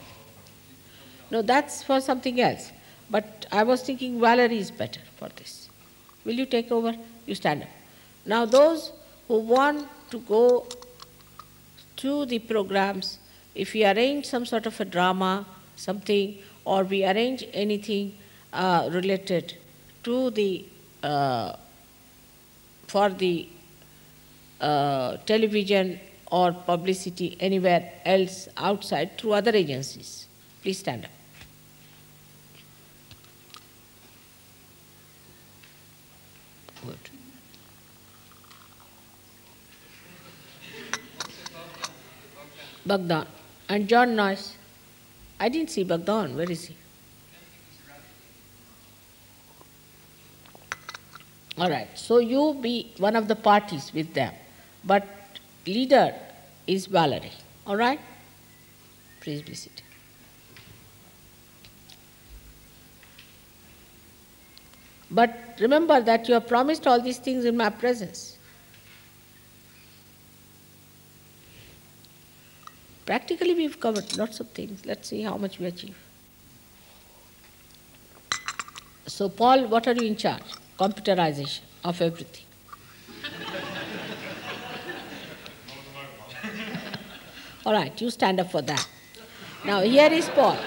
No, that's for something else. But I was thinking Valerie is better for this. Will you take over? You stand up. Now those who want to go to the programs, if we arrange some sort of a drama, something, or we arrange anything related to the, for the television or publicity anywhere else outside through other agencies, please stand up. Good. Bhagdan. And John Noyes. I didn't see Bhagdan. Where is he? All right. So you be one of the parties with them. But leader is Valerie. All right? Please be seated. But remember that you have promised all these things in my presence. Practically we've covered lots of things. Let's see how much we achieve. So Paul, what are you in charge? Computerization of everything. All right, you stand up for that. Now here is Paul.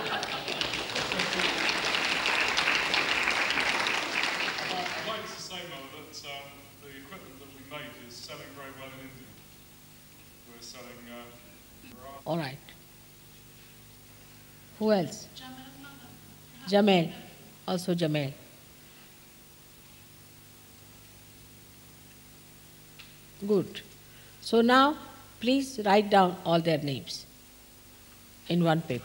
All right. Who else? Jamel. Also Jamel. Good. So now, please write down all their names in one paper.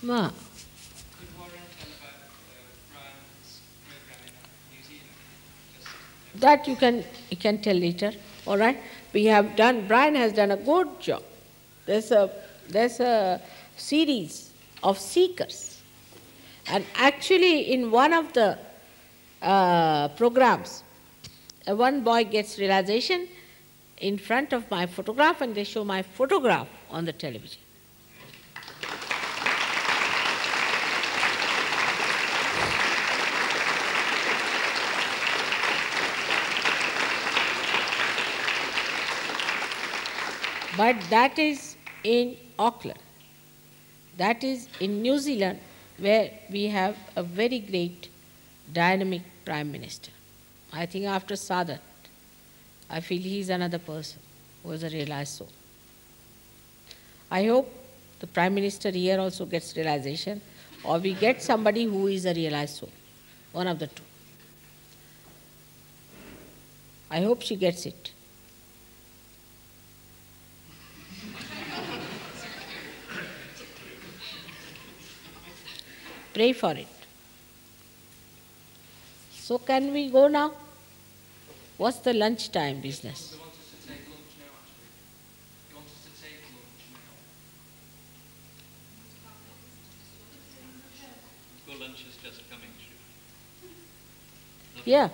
Ma. That you can tell later, all right? Brian has done a good job. There's a series of seekers. And actually in one of the programs, one boy gets realization in front of my photograph and they show my photograph on the television. But that is in Auckland. That is in New Zealand, where we have a very great dynamic Prime Minister. I think after Sadat, I feel he is another person who is a realized soul. I hope the Prime Minister here also gets realization, or we get somebody who is a realized soul, one of the two. I hope she gets it. Pray for it. So can we go now? What's the lunchtime business? They want us to take lunch now, actually. They want us to take lunch now. Your lunch is just coming through. Yeah.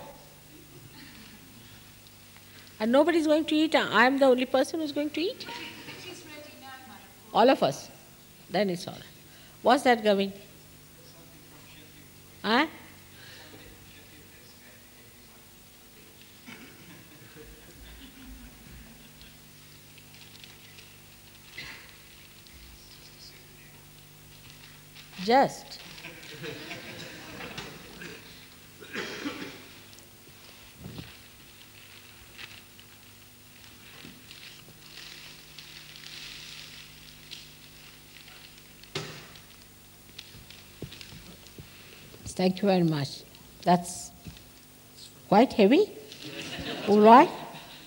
And nobody's going to eat. I am the only person who's going to eat. All of us. Then it's all right. What's that, Gavin? Huh? Just. Thank you very much. That's quite heavy. All right?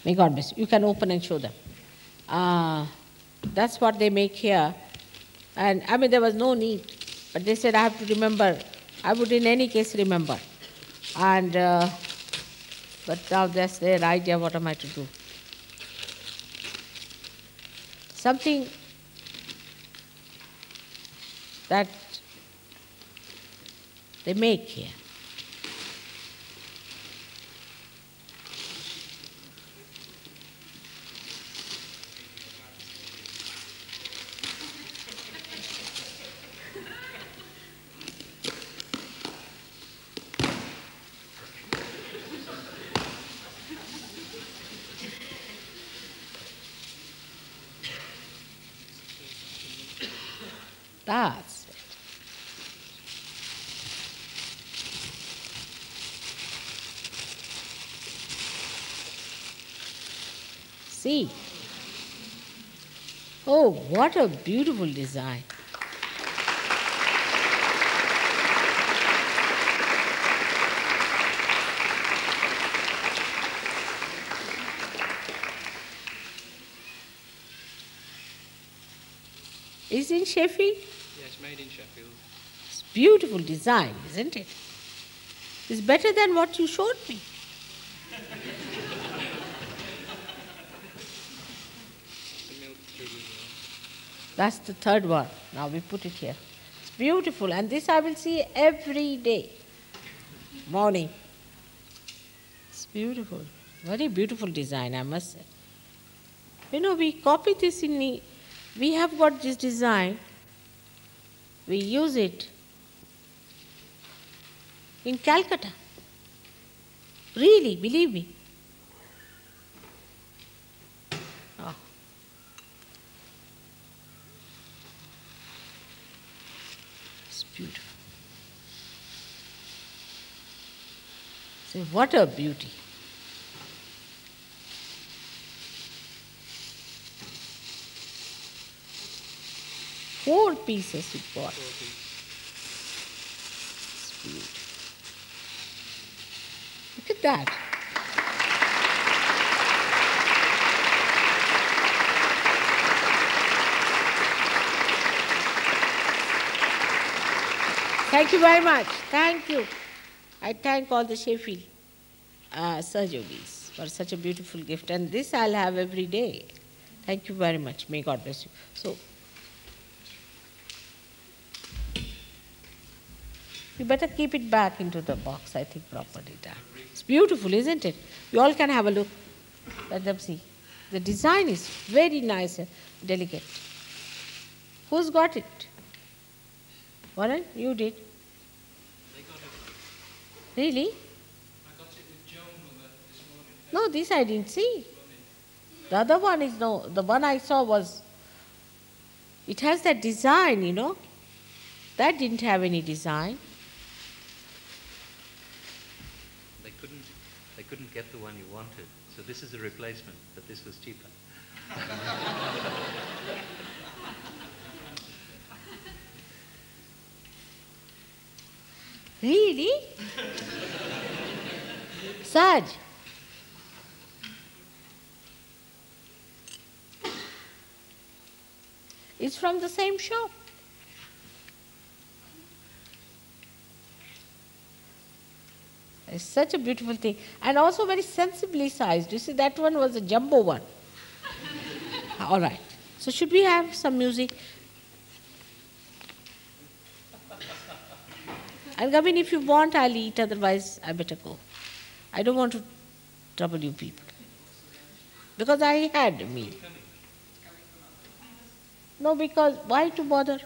May God bless you. You can open and show them. That's what they make here And I mean, there was no need. But they said I have to remember. I would in any case remember. And, but now that's their idea, what am I to do? Something that they make here. That's it. See? Oh, what a beautiful design. Is in Sheffield? Yes, made in Sheffield. It's beautiful design, isn't it? It's better than what you showed me. That's the third one. Now we put it here. It's beautiful, and this I will see every day, morning. It's beautiful. Very beautiful design, I must say. You know, we copy this we have got this design, we use it in Calcutta. Really, believe me. Oh. It's beautiful. See, what a beauty. Four pieces it bought. It's beautiful. Look at that. Thank you very much. Thank you. I thank all the Sheffield Sahajogis for such a beautiful gift. And this I'll have every day. Thank you very much. May God bless you. So, you better keep it back into the box, I think, properly done. It's beautiful, isn't it? You all can have a look. Let them see. The design is very nice and delicate. Who's got it? Warren, you did. They got it. Really? I got it with Joan this morning. No, this I didn't see. The other one is no. The one I saw was, it has that design, you know. That didn't have any design. They couldn't get the one you wanted, so this is a replacement, but this was cheaper. Really? Saj? It's from the same shop. It's such a beautiful thing. And also very sensibly sized. You see, that one was a jumbo one. All right. So should we have some music? And Gavin, if you want, I'll eat. Otherwise, I better go. I don't want to trouble you people. Because I had a meal. No, because why to bother?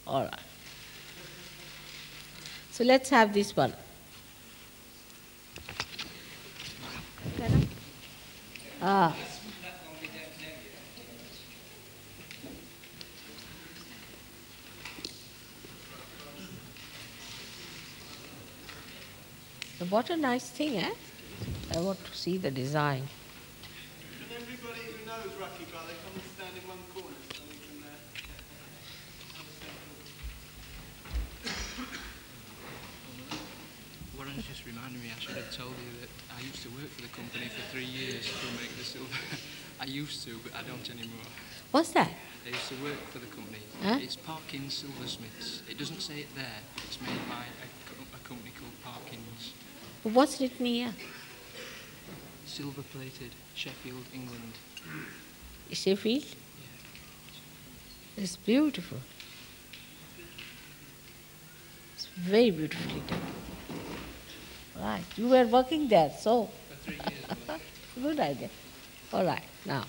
All right. So let's have this one. Ah. What a nice thing, eh? I want to see the design. Can everybody who knows Rocky Brother come and stand in one corner so we can Warren's just reminded me, I should have told you that I used to work for the company for 3 years to make the silver. I used to, but I don't anymore. What's that? I used to work for the company. Huh? It's Parkins Silversmiths. It doesn't say it there. It's made by a company called Parkins. What's written here? Silver plated, Sheffield, England. Sheffield? It's beautiful. It's very beautifully done. Right. You were working there, so. For 3 years. Good idea. All right. Now.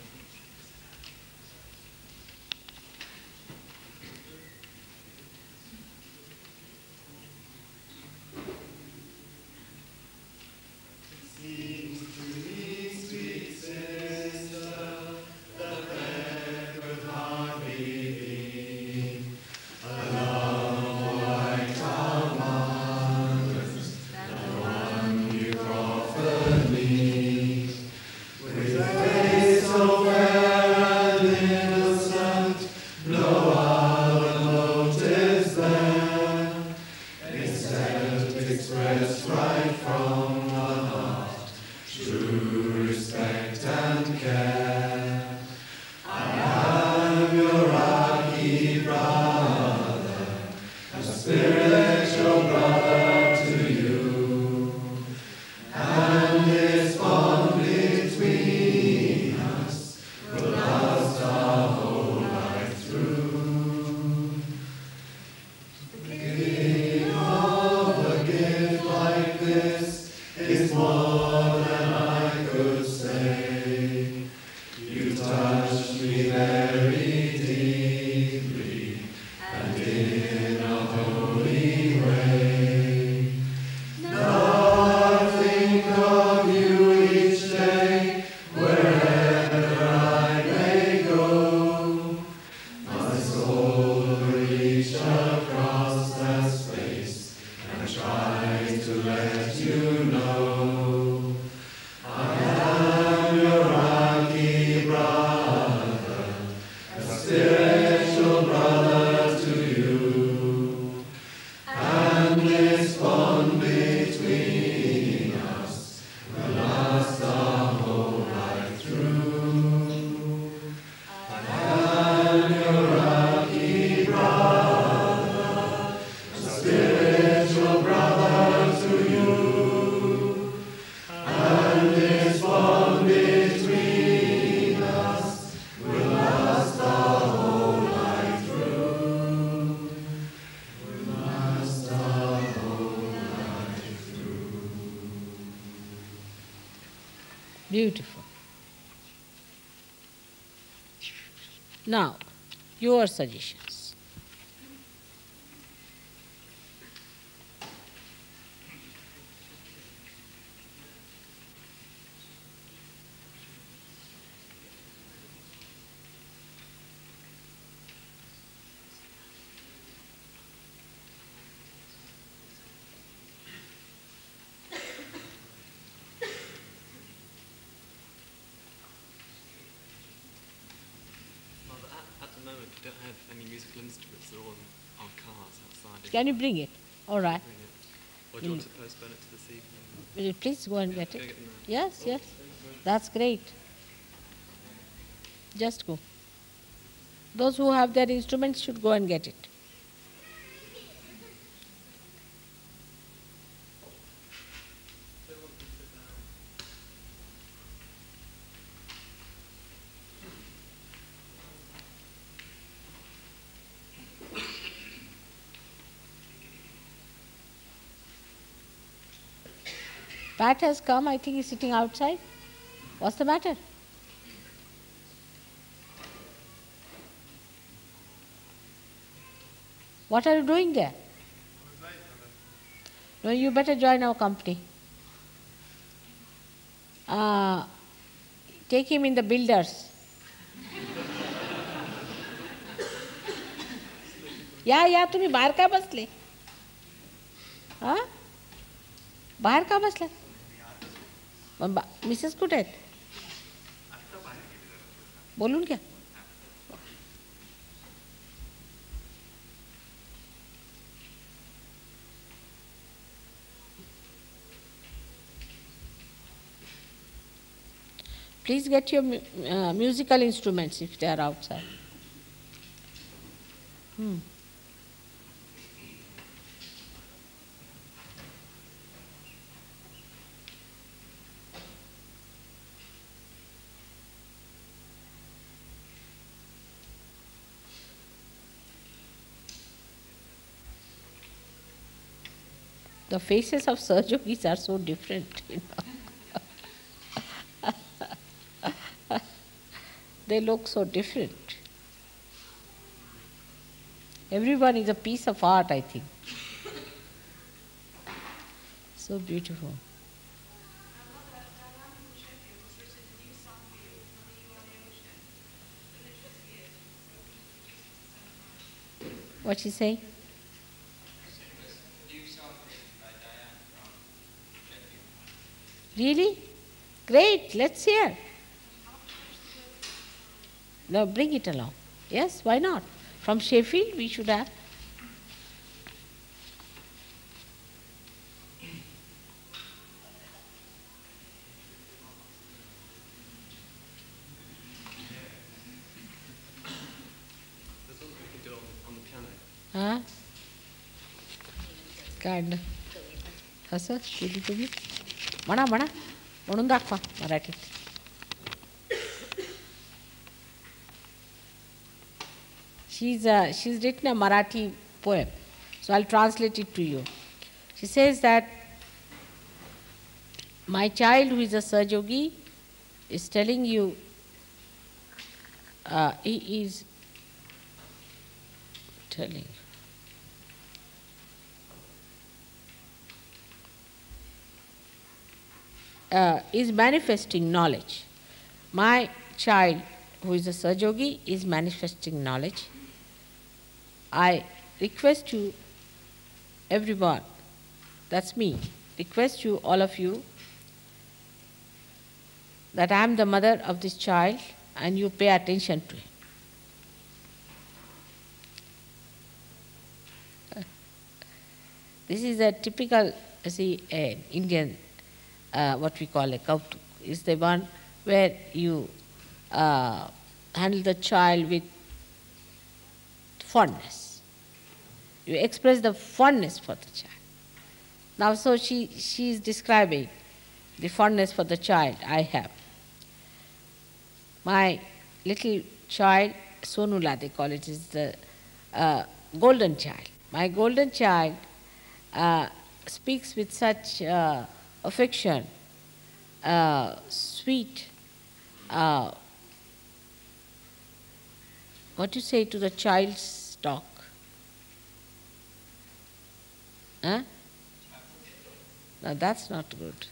Beautiful. Now, your suggestions. At the moment, we don't have any musical instruments. They're all in our cars outside. Can you bring it? All right. Bring it. Or do you want to postpone it to this evening? Will you please go and get Go it? get them now. Yes, yes. That's great. Just go. Those who have their instruments should go and get it. Pat has come, I think he's sitting outside. What's the matter? What are you doing there? No, you better join our company. Take him in the builders. या तुम्ही बाहेर का बसले? बाहेर का बसला? Mrs कुठे आहेत? बोलून घ्या. Please get your musical instruments if they are outside. The faces of Sahajogis are so different, They look so different. Everyone is a piece of art, I think. So beautiful. What she saying? Really? Great, let's hear. Now bring it along. Yes, why not? From Sheffield we should have. There's something we can do on the piano. Huh? Kind. असं केली तुम्ही म्हणा म्हणा म्हणून दाखवा मराठीत. She's written a Marathi poem, so I'll translate it to you. She says that my child who is a Sahajogi is telling you, he is telling is manifesting knowledge. My child who is a Sahajogi is manifesting knowledge. I request you, everyone, that's me, request you, all of you, that I am the mother of this child and you pay attention to him. This is a typical, Indian, what we call a kautuk, is the one where you handle the child with fondness. You express the fondness for the child. Now, so she is describing the fondness for the child I have. My little child, Sonula they call it, is the golden child. My golden child speaks with such affection, sweet, what do you say to the child's talk? Huh? No, that's not good.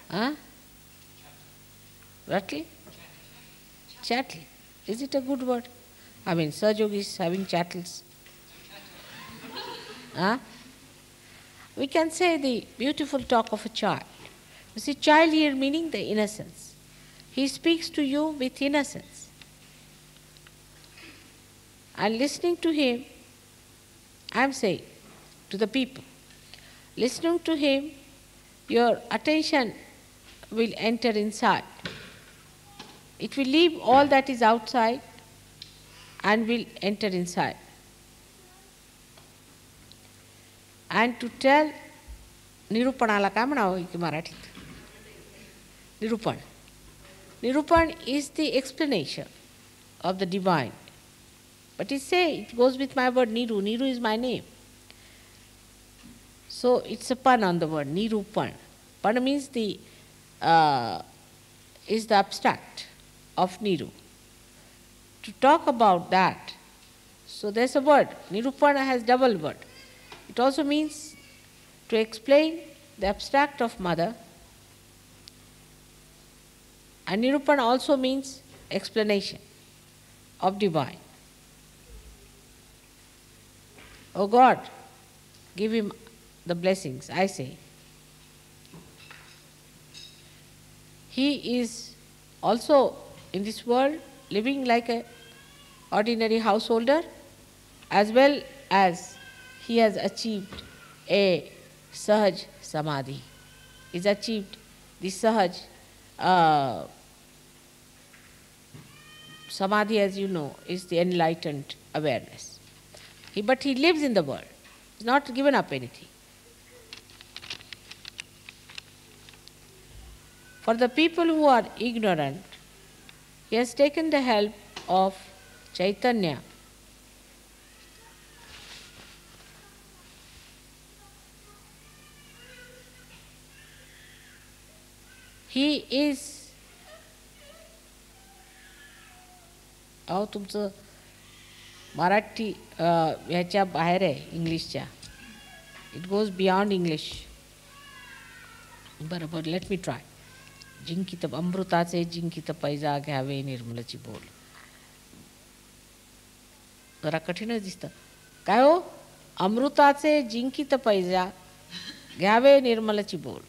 Huh? Rattle? Chattel. Is it a good word? I mean, Sahajogis having chattels. Huh? We can say the beautiful talk of a child. You see, child here meaning the innocence. He speaks to you with innocence. And listening to him, I am saying to the people, listening to him, your attention will enter inside. It will leave all that is outside and will enter inside. And to tell निरूपणाला काय म्हणावं की मराठीत? निरूपण. Nirupan is the explanation of the divine. But it goes with my word Niru. Niru is my name. So it's a pun on the word Nirupan. Pan means is the abstract of Niru. To talk about that, so there's a word. Nirupan has double word. It also means to explain the abstract of mother. And Nirupan also means explanation of divine. Oh God, give him the blessings, I say. He is also in this world living like an ordinary householder, as well as he has achieved a Sahaj Samadhi. He's achieved the Sahaj Samadhi, as you know, is the enlightened awareness. But he lives in the world. He's not given up anything. For the people who are ignorant, he has taken the help of Chaitanya. He is तुमचं मराठी ह्याच्या बाहेर आहे इंग्लिशच्या. It goes beyond English. बरोबर, let me try. जिंकित अमृताचे जिंकित पैजा घ्यावे निर्मलची बोल. जरा कठीणच दिसतं. काय हो? अमृताचे जिंकित पैजा घ्यावे निर्मलची बोल.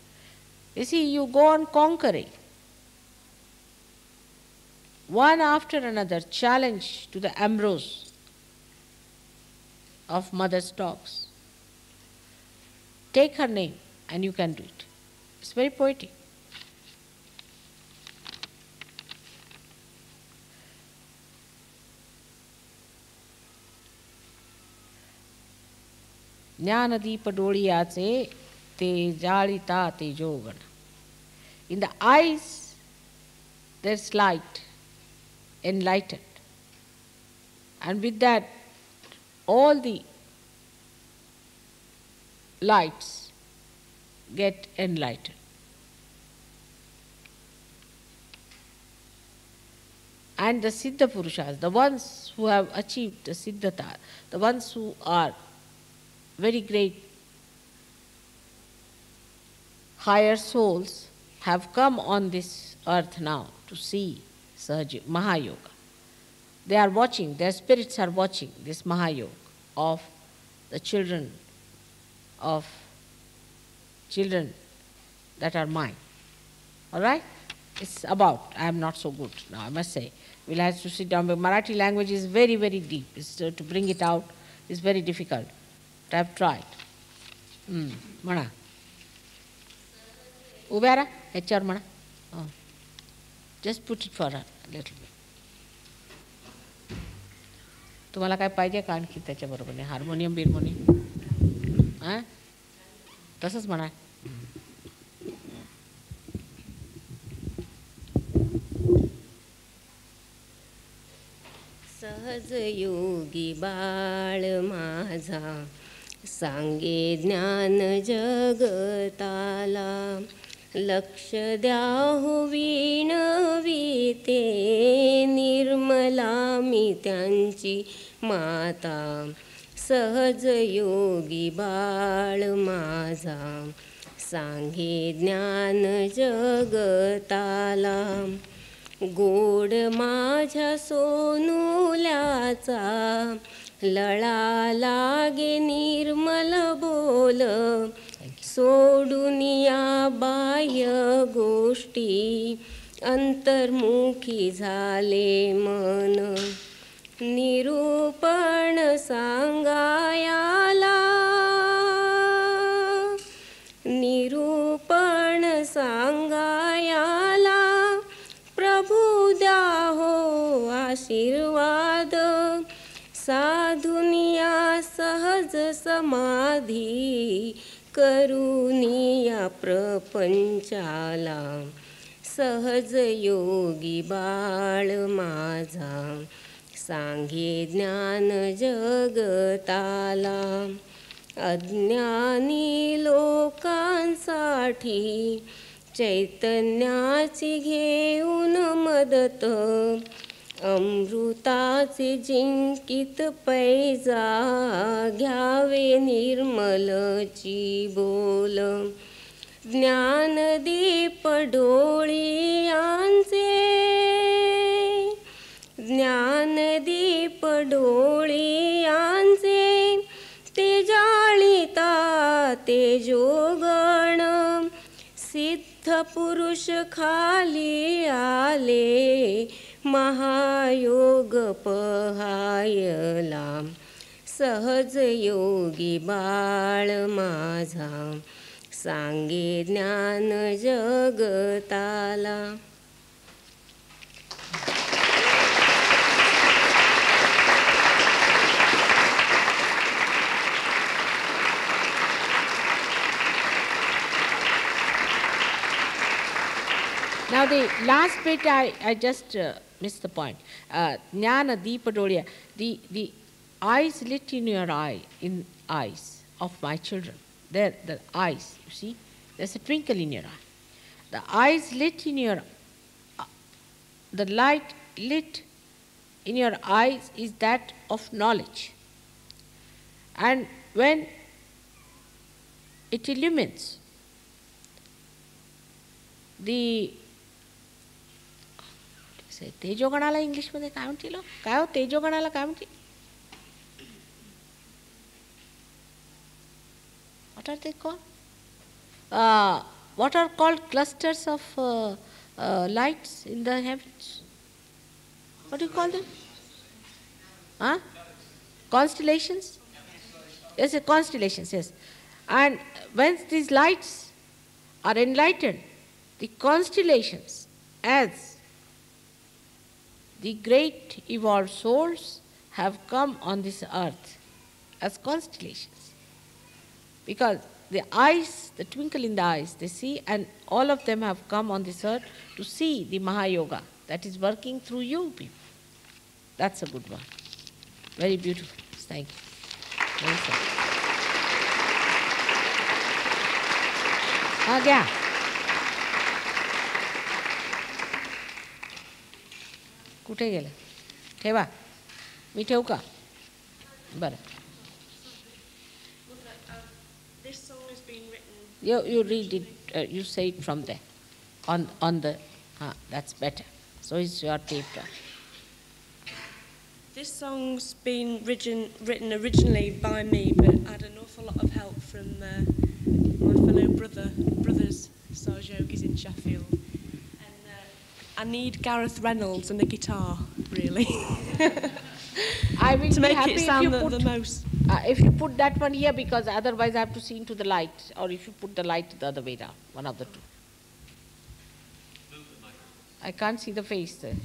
You see, you go on conquering. One after another, challenge to the ambrose of mother's dogs. Take her name and you can do it. It's very poetic. Gyandeep डोळियाचे ते जाळिता ते जोगण. In the eyes there's light, enlightened, and with that all the lights get enlightened. And the Siddha Purushas, the ones who have achieved the Siddhata, the ones who are very great higher souls, have come on this earth now to see Mahayoga. They are watching, their spirits are watching this Mahayoga of the children that are mine. All right? It's about, I am not so good now, I must say. We'll have to sit down, but Marathi language is very, very deep. To bring it out is very difficult. But I've tried. Mana. उभ्या राहा ह्याच्यावर म्हणा. Just put it for little bit. तुम्हाला काय पाहिजे का आणखी त्याच्याबरोबर? हार्मोनियम बिर्मोनियम हां तसंच म्हणा. सहज योगी बाळ माझा सांगे ज्ञान जगताला. लक्ष द्या हो विणविते निर्मला मी त्यांची माता. सहज योगी बाळ माझा सांगे ज्ञान जगताला. गोड माझ्या सोनुल्याचा लळा लागे निर्मल बोल. सोडून या बाह्य गोष्टी अंतर्मुखी झाले मन. निरूपण सांगायाला निरूपण सांगायाला प्रभू द्या हो आशीर्वाद. साधुनिया सहज समाधी करुनिया प्रपंचाला. सहज योगी बाळ माझा सांगे ज्ञान जगताला. अज्ञानी लोकांसाठी चैतन्याची घेऊन मदत. अमृताचे जिंकित पैजा घ्यावे निर्मलची बोल. ज्ञानदीप डोळियांचे ज्ञानदीप डोळियांचे ते जाळिता ते जोगण. सिद्ध पुरुष खाली आले महायोग पहायला. सहज योगी बाळ माझा सांगे ज्ञान जगताला. Now the last bit, I just missed the point. Jnana Deepadoliya, the eyes lit in your eyes of my children. There, the eyes, you see, there's a twinkle in your eye. The eyes lit in your, the light lit in your eyes is that of knowledge. And when it illumines the तेजोगणाला इंग्लिशमध्ये काय म्हणतील काय हो तेजोगणाला काय म्हणतील what are they called what are called clusters of lights in the heavens, what do you call them? Constellations. Yes, constellations, yes. And when these lights are enlightened, the constellations as the great evolved souls have come on this earth as constellations. Because the eyes, the twinkle in the eyes, they see, and all of them have come on this earth to see the Mahayoga that is working through you people. That's a good one. Very beautiful. Thank you. Very sorry. Yeah. कुठे गेलं ठेवा मी ठेवू का बरं This song has been written. You read it, you say it from there on the that's better. So it's your paper. This song's been written originally by me, but I had an awful lot of help from my fellow brothers, Sarge Yogis in Sheffield. I need Gareth Reynolds and a guitar, really. I will to make happy it sound if you the most. If you put that one here, because otherwise I have to see into the light, or if you put the light the other way down, one of the two. I can't see the face there.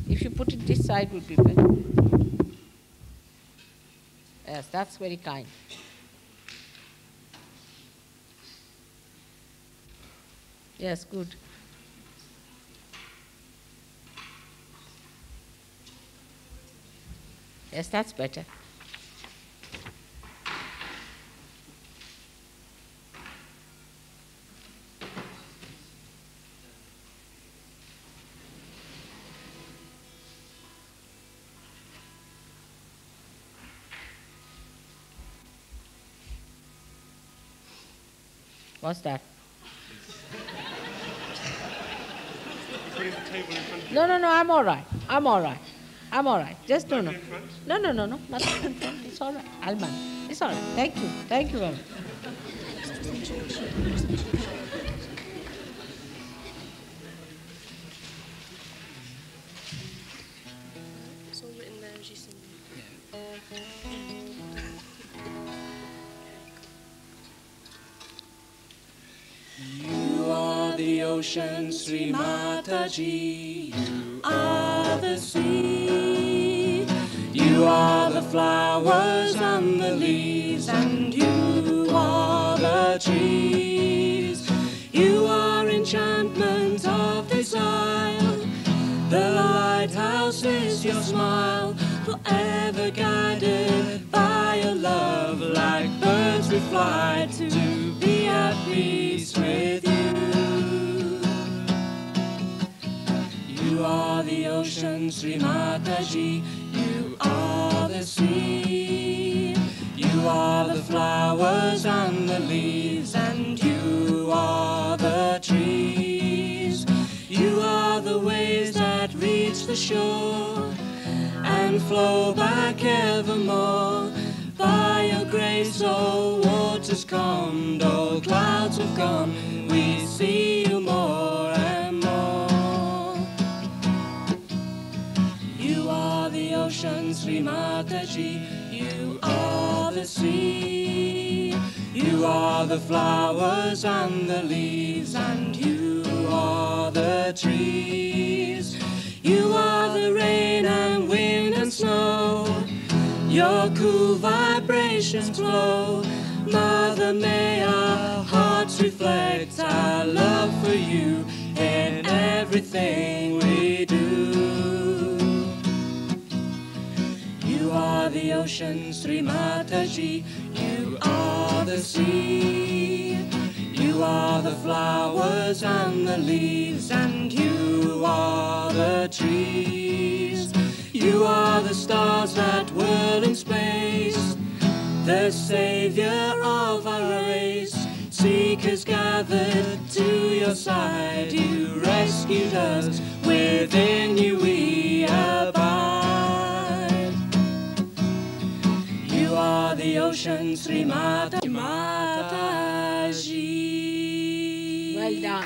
If you put it this side, would be better. Yes, that's very kind. Yes, good. Yes, that's better. What's that? No, I'm all right. I'm all right. Just no. No, nothing in front. It's all right. I'll manage. It's all right. Thank you very much. It's all written there as you sing. You are the ocean, Sri Mataji. You are the sea. You are the flowers and the leaves, and you are the trees. You are enchantment of this isle. The lighthouse is your smile, forever guided by your love. Like birds we fly to be at peace with you. You are the ocean, Sri Mataji. You are the sea. You are the flowers and the leaves, and you are the trees. You are the waves that reach the shore and flow back evermore. By your grace all waters calmed, all clouds have gone, we see you more and more. You are the ocean, Sri Mataji. You are the sea. You are the flowers and the leaves, and you are the trees. You are the rain and wind and snow. Your cool vibrations flow. Mother, may our hearts reflect our love for you in everything we do. You are the ocean, Sri Mataji. You are the sea. You are the flowers and the leaves, and you are the trees. You are the stars that whirl in space, the savior of our race. Seekers gathered to your side, you rescued us, within you we abide. You are the ocean, Sri Mataji. Well done.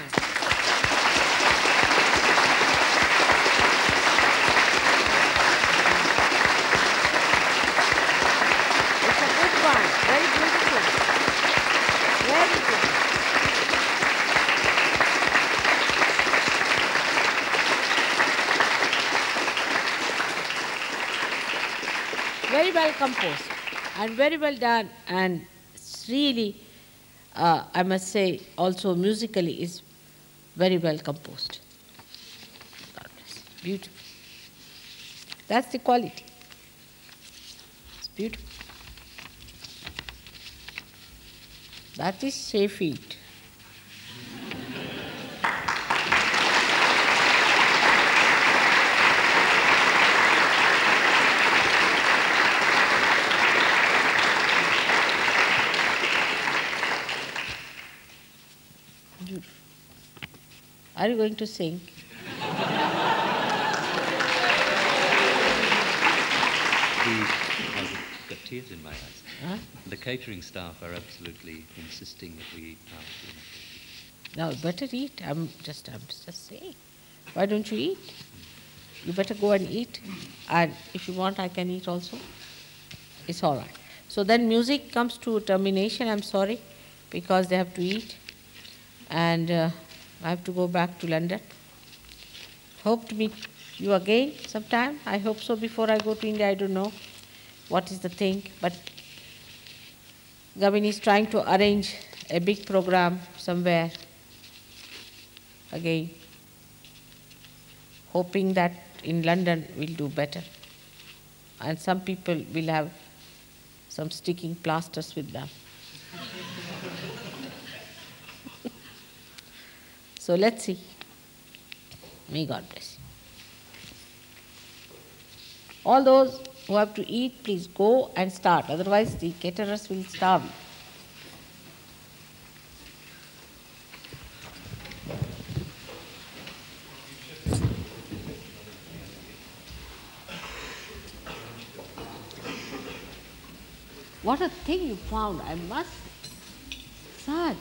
It's a good one. Very beautiful. Very good. Very well composed and very well done, and it's really, I must say, also musically is very well composed. God bless. Beautiful. That's the quality. It's beautiful. That is Sheffield. Are you going to sing? I've got tears in my eyes. Huh? The catering staff are absolutely insisting that we eat now. No, better eat. I'm just saying. Why don't you eat? You better go and eat. And if you want, I can eat also. It's all right. So then music comes to termination, I'm sorry, because they have to eat. And I have to go back to London. Hope to meet you again sometime. I hope so before I go to India. I don't know what is the thing. But Gavin is trying to arrange a big program somewhere again, hoping that in London we'll do better. And some people will have some sticking plasters with them. So let's see. May God bless you. All those who have to eat, please go and start. Otherwise, the caterers will starve you. What a thing you found, I must say. Saj.